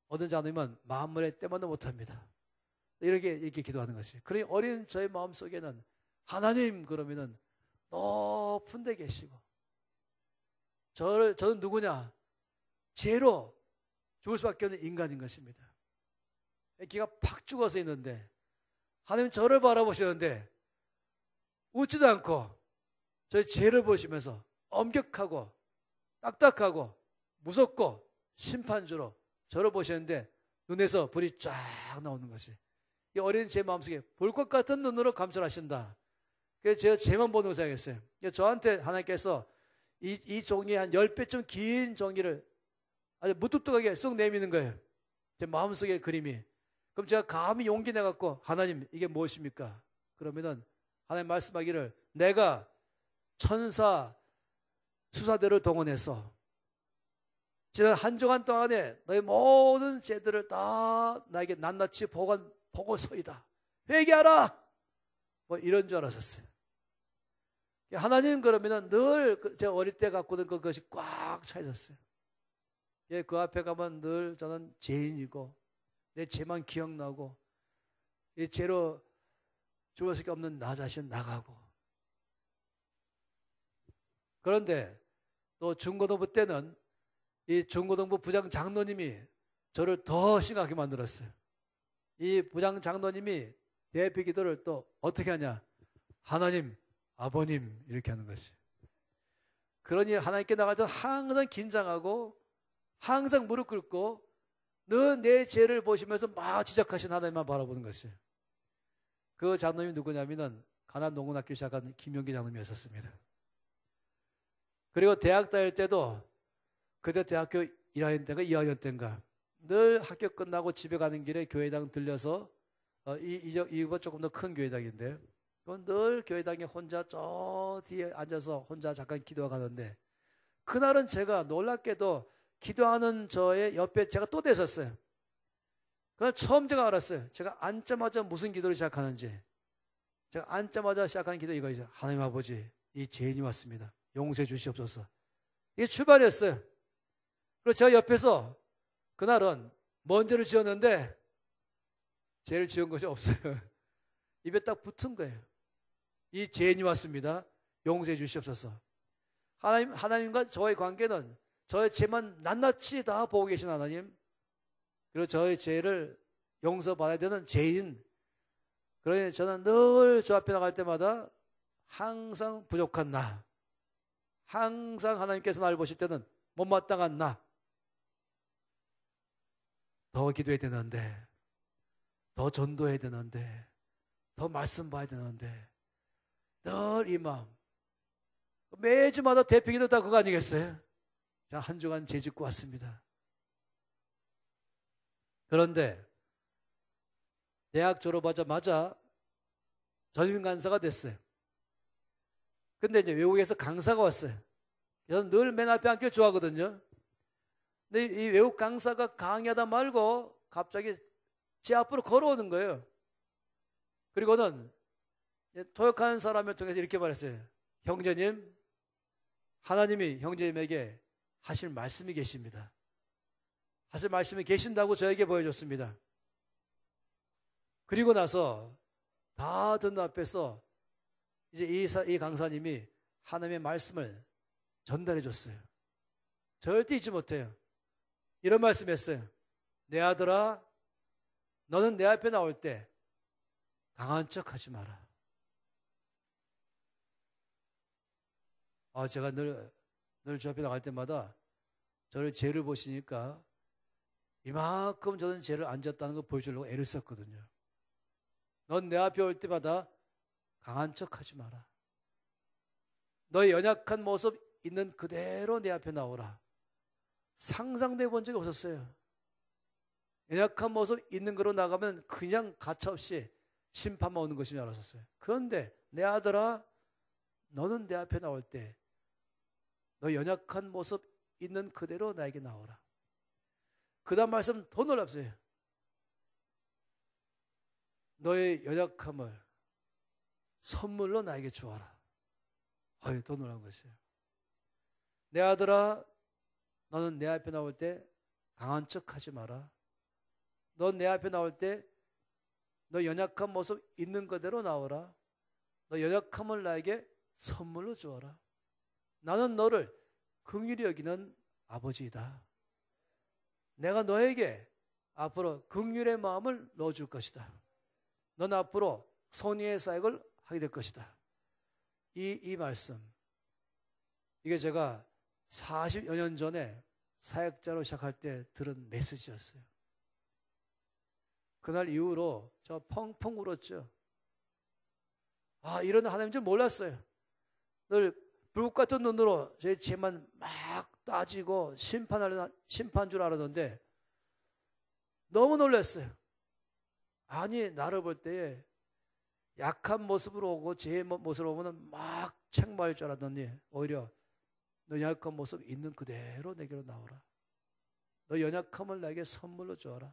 어떤 장로님은 만물의 때만도 못합니다. 이렇게 기도하는 것이. 그러니 어린 저의 마음속에는 하나님 그러면은 높은 데 계시고, 저는 누구냐? 죄로 죽을 수밖에 없는 인간인 것입니다. 기가 팍 죽어서 있는데 하나님 저를 바라보시는데 웃지도 않고 저의 죄를 보시면서 엄격하고 딱딱하고 무섭고 심판주로 저를 보시는데 눈에서 불이 쫙 나오는 것이, 이 어린 제 마음속에 불꽃 같은 눈으로 감찰하신다. 그래서 제가 죄만 보는 거 생각했어요. 저한테 하나님께서 이 종이 한 10배쯤 긴 종이를 아주 무뚝뚝하게 쑥 내미는 거예요. 제 마음속의 그림이. 그럼 제가 감히 용기 내갖고 하나님 이게 무엇입니까? 그러면은 하나님 말씀하기를 내가 천사 수사대를 동원해서 지난 한 주간 동안에 너의 모든 죄들을 다 나에게 낱낱이 보고서이다. 회개하라. 뭐 이런 줄 알았었어요. 하나님 그러면은 늘 제가 어릴 때 갖고 있는 그것이 꽉 차 있었어요. 그 앞에 가면 늘 저는 죄인이고 내 죄만 기억나고 이 죄로 죽을 수밖에 없는 나 자신 나가고. 그런데 또 중고등부 때는 이 중고등부 부장 장로님이 저를 더 심하게 만들었어요. 이 부장 장로님이 대피 기도를 또 어떻게 하냐? 하나님, 아버님 이렇게 하는 것이. 그러니 하나님께 나갈 때 항상 긴장하고 항상 무릎 꿇고 늘 내 죄를 보시면서 막 지적하신 하나님만 바라보는 것이에요. 그 장로님이 누구냐면은 가난 농군학교 시작한 김용기 장로님이었습니다. 그리고 대학 다닐 때도 그때 대학교 1학년 때인가 2학년 때인가 늘 학교 끝나고 집에 가는 길에 교회당 들려서 이거 조금 더 큰 교회당인데 그건 늘 교회당에 혼자 저 뒤에 앉아서 혼자 잠깐 기도하고 가는데 그날은 제가 놀랍게도 기도하는 저의 옆에 제가 또 대섰어요. 그날 처음 제가 알았어요. 제가 앉자마자 무슨 기도를 시작하는지. 제가 앉자마자 시작하는 기도 이거죠. 하나님 아버지, 이 죄인이 왔습니다. 용서해 주시옵소서. 이게 출발이었어요. 그리고 제가 옆에서 그날은 먼저를 지었는데 죄를 지은 것이 없어요. 입에 딱 붙은 거예요. 이 죄인이 왔습니다. 용서해 주시옵소서. 하나님과 저의 관계는 저의 죄만 낱낱이 다 보고 계신 하나님, 그리고 저의 죄를 용서받아야 되는 죄인. 그러니 저는 늘 저 앞에 나갈 때마다 항상 부족한 나, 항상 하나님께서 나를 보실 때는 못마땅한 나, 더 기도해야 되는데, 더 전도해야 되는데, 더 말씀 봐야 되는데, 늘 이 마음. 매주마다 대표기도 다 그거 아니겠어요? 자, 한 주간 죄 짓고 왔습니다. 그런데 대학 졸업하자마자 전임 강사가 됐어요. 근데 이제 외국에서 강사가 왔어요. 저는 늘 맨 앞에 앉기를 좋아하거든요. 근데 이 외국 강사가 강의하다 말고 갑자기 제 앞으로 걸어오는 거예요. 그리고는 토역하는 사람을 통해서 이렇게 말했어요. 형제님, 하나님이 형제님에게 하실 말씀이 계십니다. 하실 말씀이 계신다고 저에게 보여줬습니다. 그리고 나서 다 듣는 앞에서 이제 이 강사님이 하나님의 말씀을 전달해 줬어요. 절대 잊지 못해요. 이런 말씀했어요. 내 아들아, 너는 내 앞에 나올 때 강한 척 하지 마라. 제가 늘 저 앞에 나갈 때마다 저를 죄를 보시니까 이만큼 저는 죄를 안 졌다는 걸 보여주려고 애를 썼거든요. 넌 내 앞에 올 때마다 강한 척 하지 마라. 너의 연약한 모습 있는 그대로 내 앞에 나오라. 상상돼 본 적이 없었어요. 연약한 모습 있는 거로 나가면 그냥 가차없이 심판만 오는 것인 줄 알았었어요. 그런데 내 아들아, 너는 내 앞에 나올 때 너 연약한 모습 있는 그대로 나에게 나오라. 그 다음 말씀 더 놀랍어요. 너의 연약함을 선물로 나에게 주어라. 더 놀라운 것이에요. 내 아들아, 너는 내 앞에 나올 때 강한 척 하지 마라. 넌 내 앞에 나올 때 너 연약한 모습 있는 그대로 나오라. 너 연약함을 나에게 선물로 주어라. 나는 너를 긍휼히 여기는 아버지이다. 내가 너에게 앞으로 긍휼의 마음을 넣어줄 것이다. 넌 앞으로 선의의 사역을 하게 될 것이다. 이 말씀, 이게 제가 40여 년 전에 사역자로 시작할 때 들은 메시지였어요. 그날 이후로 저 펑펑 울었죠. 이런 하나님인 줄 몰랐어요. 늘 불꽃 같은 눈으로 제 죄만 막 따지고 심판 줄 알았는데 너무 놀랐어요. 아니, 나를 볼 때에 약한 모습으로 오고 제 모습으로 오면 막 책망할 줄 알았더니 오히려 너 연약한 모습 있는 그대로 내게로 나오라. 너 연약함을 나에게 선물로 주어라.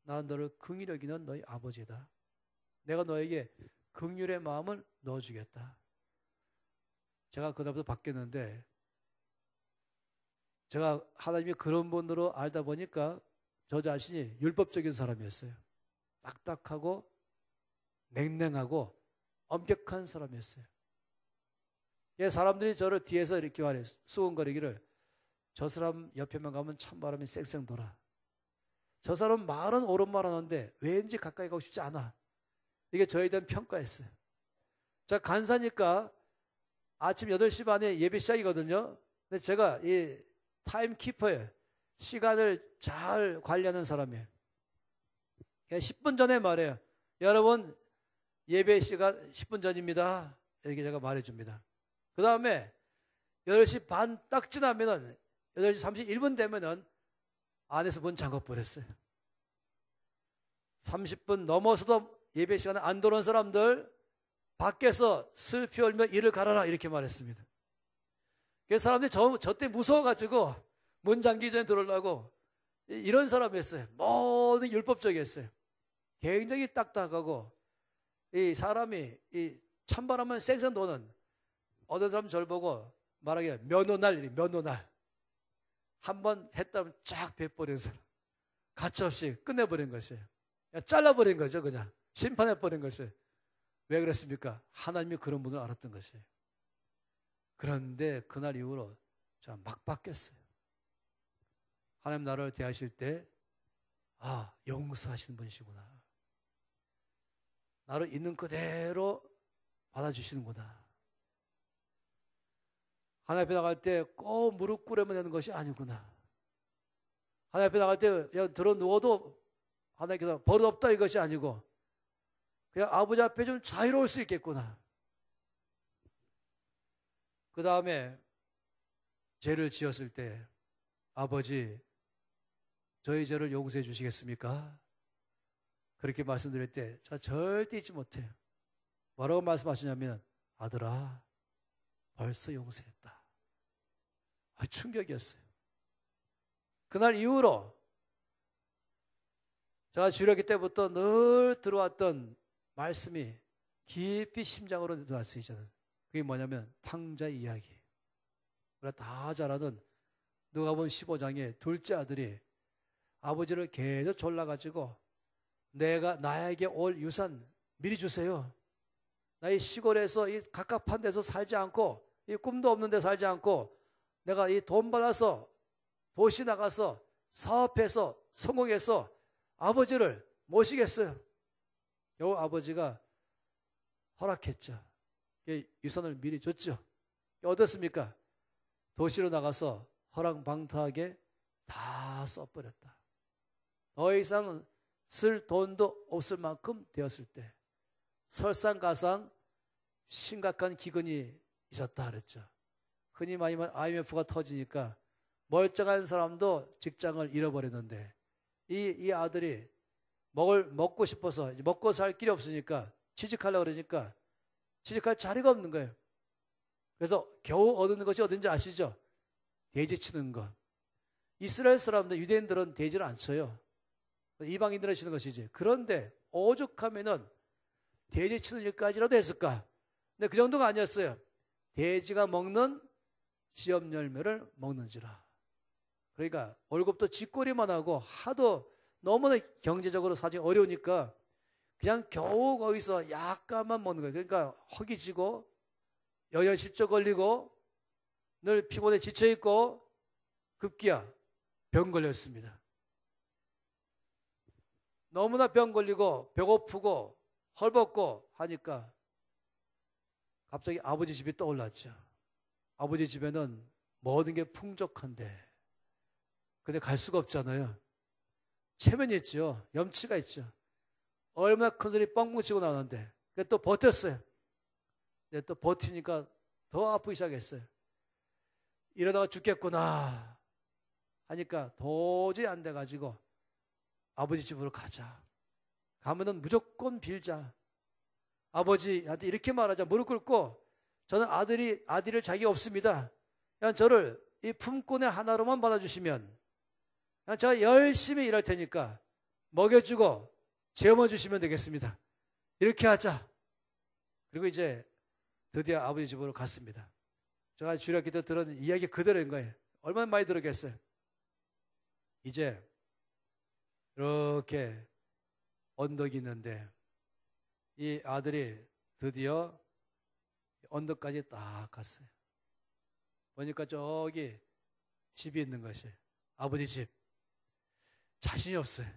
나는 너를 긍휼히 여기는 너희 아버지다. 내가 너에게 긍휼의 마음을 넣어주겠다. 제가 그다음부터 바뀌었는데 제가 하나님이 그런 분으로 알다 보니까 저 자신이 율법적인 사람이었어요. 딱딱하고 냉랭하고 엄격한 사람이었어요. 사람들이 저를 뒤에서 이렇게 말해요. 수근거리기를, 저 사람 옆에만 가면 찬바람이 쌩쌩 돌아. 저 사람 말은 옳은 말 하는데 왠지 가까이 가고 싶지 않아. 이게 저에 대한 평가였어요. 자, 간사니까 아침 8시 반에 예배 시작이거든요. 근데 제가 이 타임키퍼예요. 시간을 잘 관리하는 사람이에요. 10분 전에 말해요. 여러분, 예배 시간 10분 전입니다. 이렇게 제가 말해줍니다. 그 다음에 8시 반 딱 지나면은 8시 31분 되면은 안에서 문 잠궈버렸어요. 30분 넘어서도 예배 시간에 안 들어온 사람들 밖에서 슬피 울며 이를 갈아라 이렇게 말했습니다. 그 사람들이 저 때 무서워가지고 문 잠기기 전에 들어오려고 이런 사람이었어요. 모든 율법적이었어요. 굉장히 딱딱하고 이 사람이 이 찬바람은 쌩쌩 도는 어떤 사람 저를 보고 말하기를 면허날 한번 했다면 쫙 베버리는 사람, 가차없이 끝내버린 것이에요. 잘라버린 거죠. 그냥 심판해버린 것이에요. 왜 그랬습니까? 하나님이 그런 분을 알았던 것이에요. 그런데 그날 이후로 제가 막 바뀌었어요. 하나님 나를 대하실 때 용서하시는 분이시구나. 나를 있는 그대로 받아주시는구나. 하나님 앞에 나갈 때 꼭 무릎 꿇으면 되는 것이 아니구나. 하나님 앞에 나갈 때 그냥 들어 누워도 하나님께서 버릇 없다 이것이 아니고 그냥 아버지 앞에 좀 자유로울 수 있겠구나. 그 다음에 죄를 지었을 때 아버지 저희 죄를 용서해 주시겠습니까? 그렇게 말씀드릴 때 저 절대 잊지 못해요. 뭐라고 말씀하시냐면 아들아 벌써 용서했다. 충격이었어요. 그날 이후로 제가 주일학교 때부터 늘 들어왔던 말씀이 깊이 심장으로 들어왔어요. 저는. 그게 뭐냐면 탕자의 이야기. 우리가 다 잘 아는 누가복음 15장에 둘째 아들이 아버지를 계속 졸라가지고 나에게 올 유산 미리 주세요. 나 이 시골에서 이 갑갑한 데서 살지 않고 이 꿈도 없는 데 살지 않고 내가 이 돈 받아서 도시 나가서 사업해서 성공해서 아버지를 모시겠어요. 겨우 아버지가 허락했죠. 유산을 미리 줬죠. 어떻습니까? 도시로 나가서 허랑방탕하게 다 써버렸다. 더 이상 쓸 돈도 없을 만큼 되었을 때 설상가상 심각한 기근이 있었다 그랬죠. 흔히 많이 말하는 IMF가 터지니까 멀쩡한 사람도 직장을 잃어버렸는데 이 아들이 먹고 싶어서 먹고 살 길이 없으니까 취직하려고 그러니까 취직할 자리가 없는 거예요. 그래서 겨우 얻는 것이 어딘지 아시죠? 돼지 치는 것. 이스라엘 사람들, 유대인들은 돼지를 안 쳐요. 이방인들은 치는 것이지. 그런데 오죽하면은 돼지 치는 일까지라도 했을까? 근데 그 정도가 아니었어요. 돼지가 먹는 지엽 열매를 먹는지라. 그러니까 월급도 쥐꼬리만 하고 하도 너무나 경제적으로 사정이 어려우니까 그냥 겨우 거기서 약간만 먹는 거예요. 그러니까 허기지고 영양실조 걸리고 늘 피곤해 지쳐있고 급기야 병 걸렸습니다. 너무나 병 걸리고 배고프고 헐벗고 하니까 갑자기 아버지 집이 떠올랐죠. 아버지 집에는 모든 게 풍족한데 근데 갈 수가 없잖아요. 체면이 있죠. 염치가 있죠. 얼마나 큰 소리 뻥뻥 치고 나오는데 또 버텼어요. 또 버티니까 더 아프기 시작했어요. 이러다가 죽겠구나 하니까 도저히 안 돼가지고 아버지 집으로 가자. 가면은 무조건 빌자. 아버지한테 이렇게 말하자. 무릎 꿇고 저는 아들을 자기가 없습니다. 그냥 저를 이 품꾼의 하나로만 받아주시면 그냥 제가 열심히 일할 테니까 먹여주고 재워만 주시면 되겠습니다. 이렇게 하자. 그리고 이제 드디어 아버지 집으로 갔습니다. 제가 주일학교 때 들은 이야기 그대로인 거예요. 얼마나 많이 들었겠어요. 이제 이렇게 언덕이 있는데 이 아들이 드디어 언덕까지 딱 갔어요. 보니까 저기 집이 있는 것이 아버지 집. 자신이 없어요.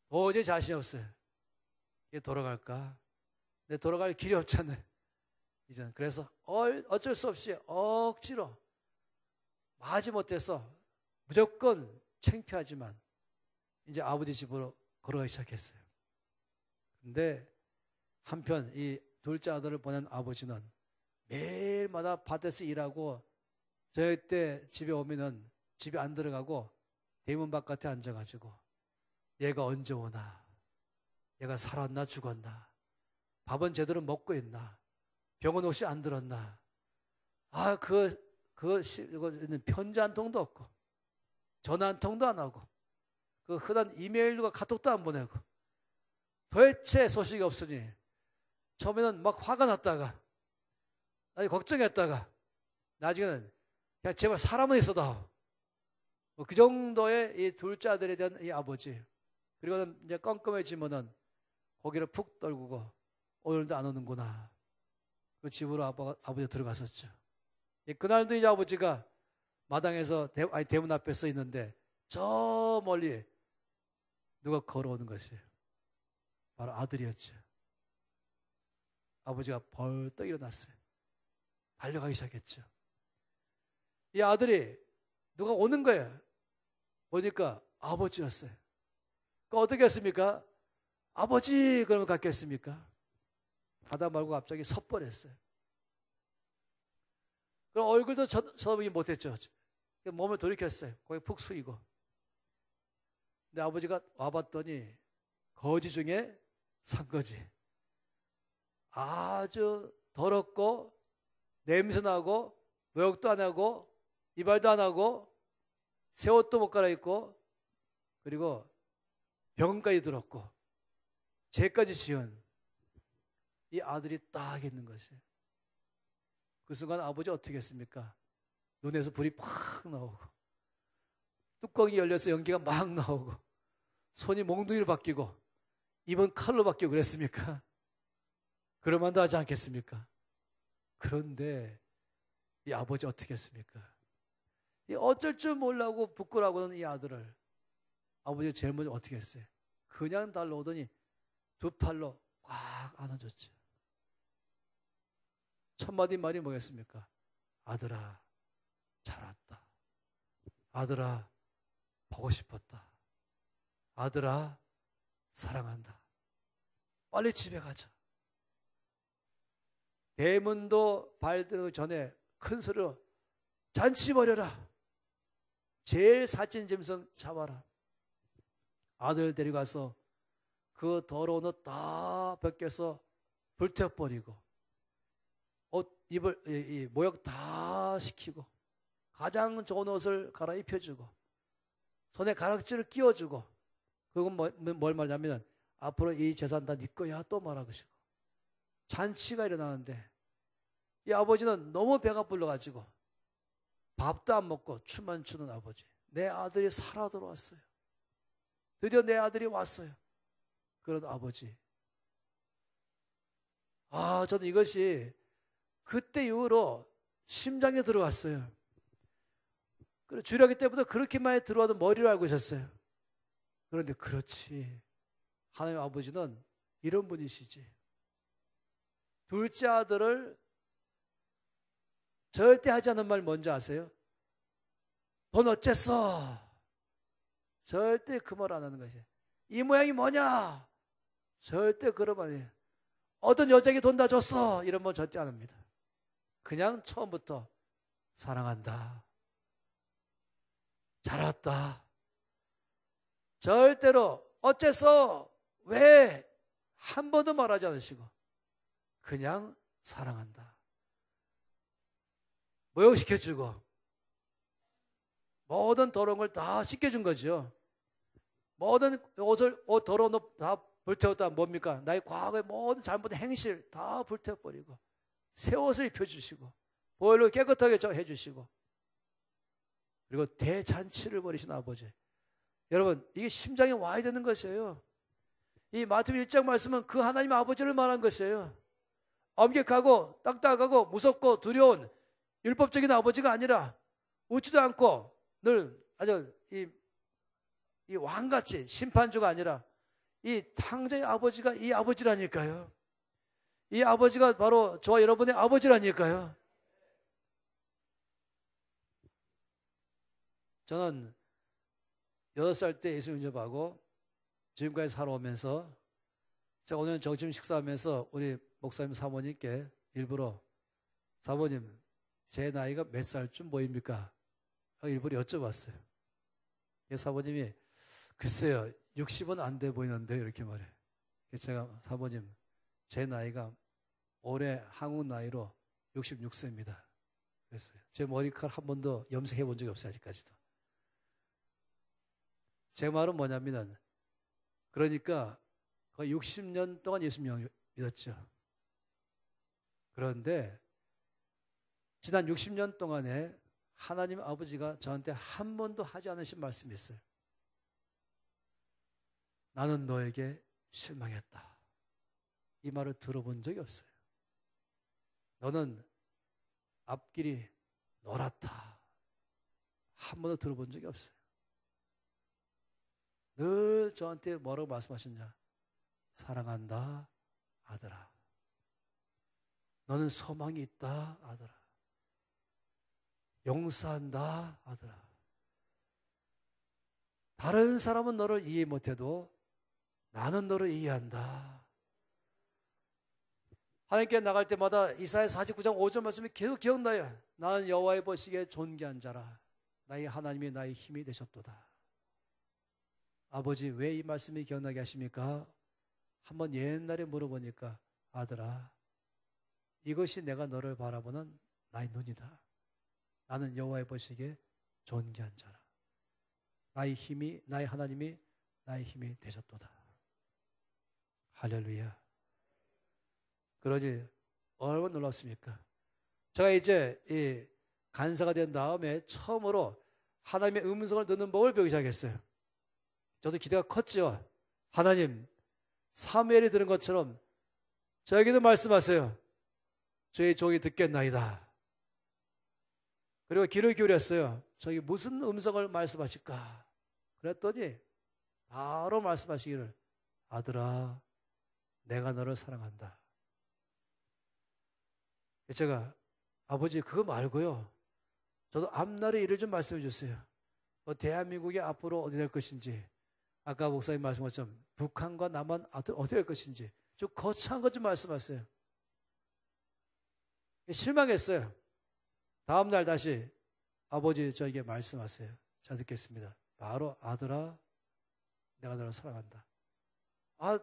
도저히 자신이 없어요. 이게 돌아갈까? 근데 돌아갈 길이 없잖아요. 이제는 그래서 어쩔 수 없이 억지로 마지못해서 무조건 창피하지만 이제 아버지 집으로 걸어가기 시작했어요. 근데 한편 이 둘째 아들을 보낸 아버지는 매일마다 밭에서 일하고 저녁 때 집에 오면은 집에 안 들어가고 대문 바깥에 앉아가지고 얘가 언제 오나, 얘가 살았나 죽었나, 밥은 제대로 먹고 있나, 병원 혹시 안 들었나, 이거 편지 한 통도 없고 전화 한 통도 안 하고 그 흔한 이메일과 카톡도 안 보내고 도대체 소식이 없으니 처음에는 막 화가 났다가 나중에 걱정했다가 나중에는 그냥 제발 사람은 있어도 그 정도의 이 둘째 아들에 대한 이 아버지. 그리고 이제 껌껌해지면은 고개를 푹 떨구고 오늘도 안 오는구나. 그 집으로 아버지가 들어갔었죠. 그날도 이제 아버지가 마당에서 대문 앞에 서 있는데 저 멀리 누가 걸어오는 것이에요. 바로 아들이었죠. 아버지가 벌떡 일어났어요. 달려가기 시작했죠. 이 아들이 누가 오는 거예요. 보니까 아버지였어요. 그러니까 어떻게 했습니까? 아버지 그러면 갔겠습니까? 가다 말고 갑자기 섰버렸어요. 그럼 얼굴도 쳐다보기 못했죠. 몸을 돌이켰어요. 거기 푹 숙이고. 근데 아버지가 와봤더니 거지 중에 산거지. 아주 더럽고 냄새나고 모욕도 안 하고 이발도 안 하고 새 옷도 못 갈아입고 그리고 병까지 들었고 죄까지 지은 이 아들이 딱 있는 것이에요. 그 순간 아버지 어떻게 했습니까? 눈에서 불이 팍 나오고 뚜껑이 열려서 연기가 막 나오고 손이 몽둥이로 바뀌고 입은 칼로 바뀌고 그랬습니까? 그럴 만도 하지 않겠습니까? 그런데 이 아버지 어떻게 했습니까? 이 어쩔 줄 몰라고 부끄러워하는 이 아들을 아버지가 제일 먼저 어떻게 했어요? 그냥 달려오더니 두 팔로 꽉 안아줬죠. 첫 마디 말이 뭐겠습니까? 아들아, 잘 왔다. 아들아, 보고 싶었다. 아들아, 사랑한다. 빨리 집에 가자. 대문도 발들기 전에 큰 소리로 잔치 벌여라. 제일 사진 짐승 잡아라. 아들 데리고 가서 그 더러운 옷 다 벗겨서 불태워버리고 옷 입을 모욕 다 시키고 가장 좋은 옷을 갈아입혀주고 손에 가락지를 끼워주고 그건 뭘 말하냐면 앞으로 이 재산 다 네 거야 또 말할 것이고 잔치가 일어나는데 이 아버지는 너무 배가 불러가지고 밥도 안 먹고 춤만 추는 아버지. 내 아들이 살아 돌아왔어요. 드디어 내 아들이 왔어요. 그런 아버지. 저는 이것이 그때 이후로 심장에 들어왔어요. 주일학교 때부터 그렇게 많이 들어와도 머리로 알고 있었어요. 그런데 그렇지. 하나님 아버지는 이런 분이시지. 둘째 아들을 절대 하지 않는 말 뭔지 아세요? 돈 어쨌어? 절대 그 말 안 하는 것이에요. 이 모양이 뭐냐? 절대 그런 말 아니에요. 어떤 여자에게 돈 다 줬어? 이런 말 절대 안 합니다. 그냥 처음부터 사랑한다. 잘 왔다. 절대로 어째서 왜 한 번도 말하지 않으시고 그냥 사랑한다. 모욕시켜주고 모든 더러운 걸 다 씻겨준 거죠. 모든 옷 더러운 옷 다 불태웠다. 뭡니까? 나의 과거의 모든 잘못된 행실 다 불태워버리고 새 옷을 입혀주시고 보일러 깨끗하게 해주시고 그리고 대잔치를 벌이신 아버지. 여러분, 이게 심장에 와야 되는 것이에요. 이 마태복음 1장 말씀은 그 하나님 아버지를 말한 것이에요. 엄격하고 딱딱하고 무섭고 두려운 율법적인 아버지가 아니라 웃지도 않고 늘 아주 이 왕같이 심판주가 아니라 이 탕자의 아버지가 이 아버지라니까요. 이 아버지가 바로 저와 여러분의 아버지라니까요. 저는 8살 때 예수 영접하고 지금까지 살아오면서 제가 오늘 점심 식사하면서 우리 목사님 사모님께 일부러 사모님 제 나이가 몇 살쯤 보입니까? 일부러 여쭤봤어요. 사모님이 글쎄요 60은 안 돼 보이는데 이렇게 말해. 제가 사모님 제 나이가 올해 한국 나이로 66세입니다. 그랬어요. 제 머리카락 한 번도 염색해 본 적이 없어요. 아직까지도. 제 말은 뭐냐면 그러니까 거의 60년 동안 예수님 믿었죠. 그런데 지난 60년 동안에 하나님 아버지가 저한테 한 번도 하지 않으신 말씀이 있어요. 나는 너에게 실망했다. 이 말을 들어본 적이 없어요. 너는 앞길이 노랗다. 한 번도 들어본 적이 없어요. 늘 저한테 뭐라고 말씀하셨냐? 사랑한다, 아들아. 너는 소망이 있다, 아들아. 용서한다, 아들아. 다른 사람은 너를 이해 못해도 나는 너를 이해한다. 하나님께 나갈 때마다 이사야 49장 5절 말씀이 계속 기억나요. 나는 여호와의 보시기에 존귀한 자라. 나의 하나님이 나의 힘이 되셨도다. 아버지 왜 이 말씀이 기억나게 하십니까? 한번 옛날에 물어보니까 아들아 이것이 내가 너를 바라보는 나의 눈이다. 나는 여호와의 보시기에 존귀한 자라. 나의 힘이 나의 하나님이 나의 힘이 되셨도다. 할렐루야. 그러지 얼마나 놀랍습니까? 제가 이제 이 간사가 된 다음에 처음으로 하나님의 음성을 듣는 법을 배우기 시작했어요. 저도 기대가 컸죠. 하나님 사무엘이 들은 것처럼 저에게도 말씀하세요. 저희 종이 듣겠나이다. 그리고 귀를 기울였어요. 저기 무슨 음성을 말씀하실까? 그랬더니 바로 말씀하시기를 아들아 내가 너를 사랑한다. 제가 아버지 그거 말고요. 저도 앞날의 일을 좀 말씀해 주세요. 대한민국이 앞으로 어디 될 것인지 아까 목사님 말씀한 것처럼 북한과 남한 어디 될 것인지 좀 거창한 것 좀 말씀하세요. 실망했어요. 다음날 다시 아버지 저에게 말씀하세요. 자 듣겠습니다. 바로 아들아 내가 너를 사랑한다.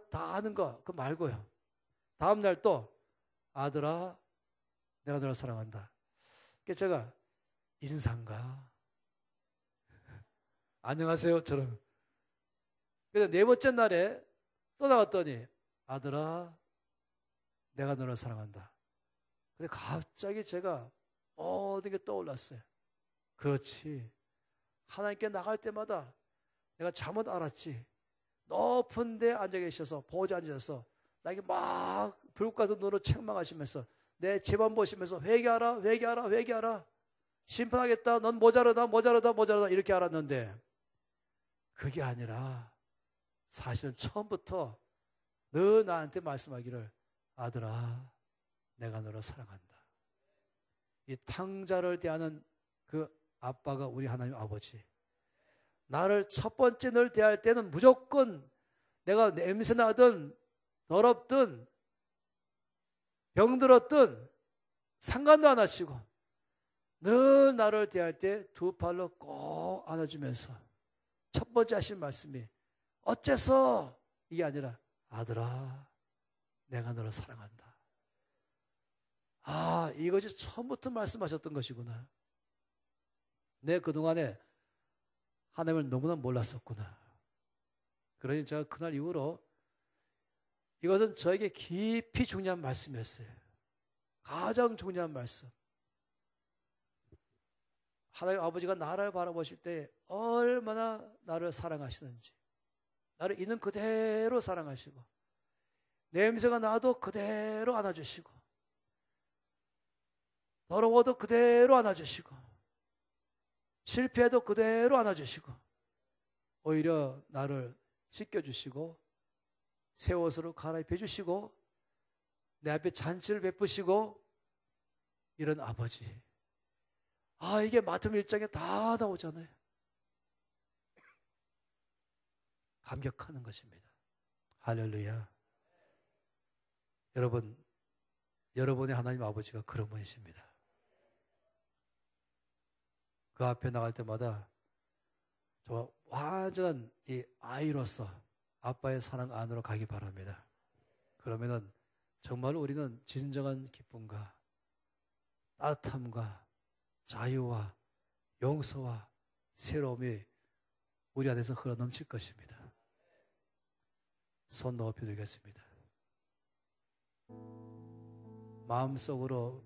다 아는 거 그거 말고요. 다음날 또 아들아 내가 너를 사랑한다. 그래서 제가 인사인가 안녕하세요처럼. 그래서 네 번째 날에 또 나갔더니 아들아 내가 너를 사랑한다. 근데 갑자기 제가 모든 게 떠올랐어요. 그렇지. 하나님께 나갈 때마다 내가 잘못 알았지. 높은 데 앉아 계셔서 보좌에 앉아서 나에게 막 불꽃 같은 눈으로 책망하시면서 내 죄만 보시면서 회개하라 회개하라 회개하라 심판하겠다 넌 모자르다 모자르다 모자르다 이렇게 알았는데 그게 아니라 사실은 처음부터 늘 나한테 말씀하기를 아들아 내가 너를 사랑한다. 이 탕자를 대하는 그 아빠가 우리 하나님 아버지. 나를 첫 번째 늘 대할 때는 무조건 내가 냄새나든 더럽든 병들었든 상관도 안 하시고 늘 나를 대할 때 두 팔로 꼭 안아주면서 첫 번째 하신 말씀이 어째서 이게 아니라 아들아 내가 너를 사랑한다. 이것이 처음부터 말씀하셨던 것이구나. 내 그동안에 하나님을 너무나 몰랐었구나. 그러니 제가 그날 이후로 이것은 저에게 깊이 중요한 말씀이었어요. 가장 중요한 말씀. 하나님 아버지가 나를 바라보실 때 얼마나 나를 사랑하시는지, 나를 있는 그대로 사랑하시고, 냄새가 나도 그대로 안아주시고, 더러워도 그대로 안아주시고, 실패해도 그대로 안아주시고, 오히려 나를 씻겨주시고 새 옷으로 갈아입혀 주시고 내 앞에 잔치를 베푸시고, 이런 아버지, 이게 마태복음 1장에 다 나오잖아요. 감격하는 것입니다. 할렐루야. 여러분, 여러분의 하나님 아버지가 그런 분이십니다. 그 앞에 나갈 때마다 정말 완전한 이 아이로서 아빠의 사랑 안으로 가기 바랍니다. 그러면은 정말 우리는 진정한 기쁨과 따뜻함과 자유와 용서와 새로움이 우리 안에서 흘러넘칠 것입니다. 손 높여 드리겠습니다. 마음속으로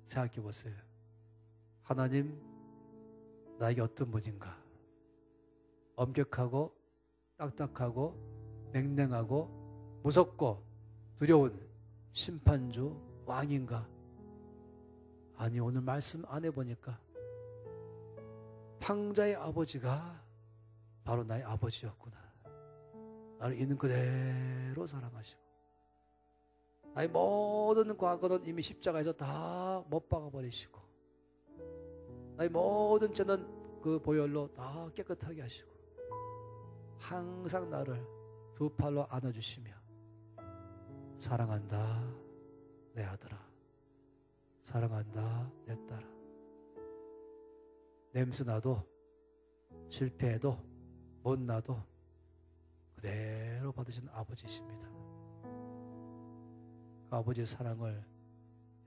생각해 보세요. 하나님, 나에게 어떤 분인가? 엄격하고 딱딱하고 냉랭하고 무섭고 두려운 심판주 왕인가? 아니, 오늘 말씀 안 해보니까 탕자의 아버지가 바로 나의 아버지였구나. 나를 있는 그대로 사랑하시고 나의 모든 과거는 이미 십자가에서 다 못 박아버리시고 나의 모든 죄는 그 보혈로 다 깨끗하게 하시고 항상 나를 두 팔로 안아주시며 사랑한다 내 아들아, 사랑한다 내 딸아. 냄새나도 실패해도 못나도 그대로 받으시는 아버지십니다. 그 아버지의 사랑을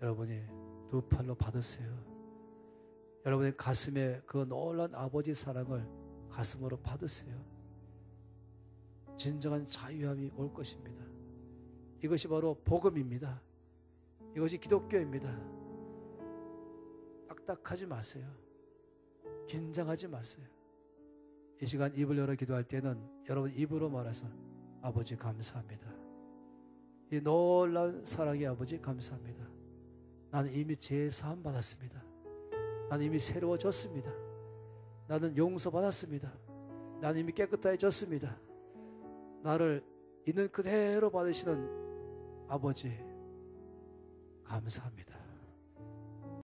여러분이 두 팔로 받으세요. 여러분의 가슴에 그 놀라운 아버지 사랑을 가슴으로 받으세요. 진정한 자유함이 올 것입니다. 이것이 바로 복음입니다. 이것이 기독교입니다. 딱딱하지 마세요. 긴장하지 마세요. 이 시간 입을 열어 기도할 때는 여러분 입으로 말해서 아버지 감사합니다. 이 놀라운 사랑의 아버지 감사합니다. 나는 이미 제사함 받았습니다. 나는 이미 새로워졌습니다. 나는 용서받았습니다. 나는 이미 깨끗해졌습니다. 나를 있는 그대로 받으시는 아버지 감사합니다.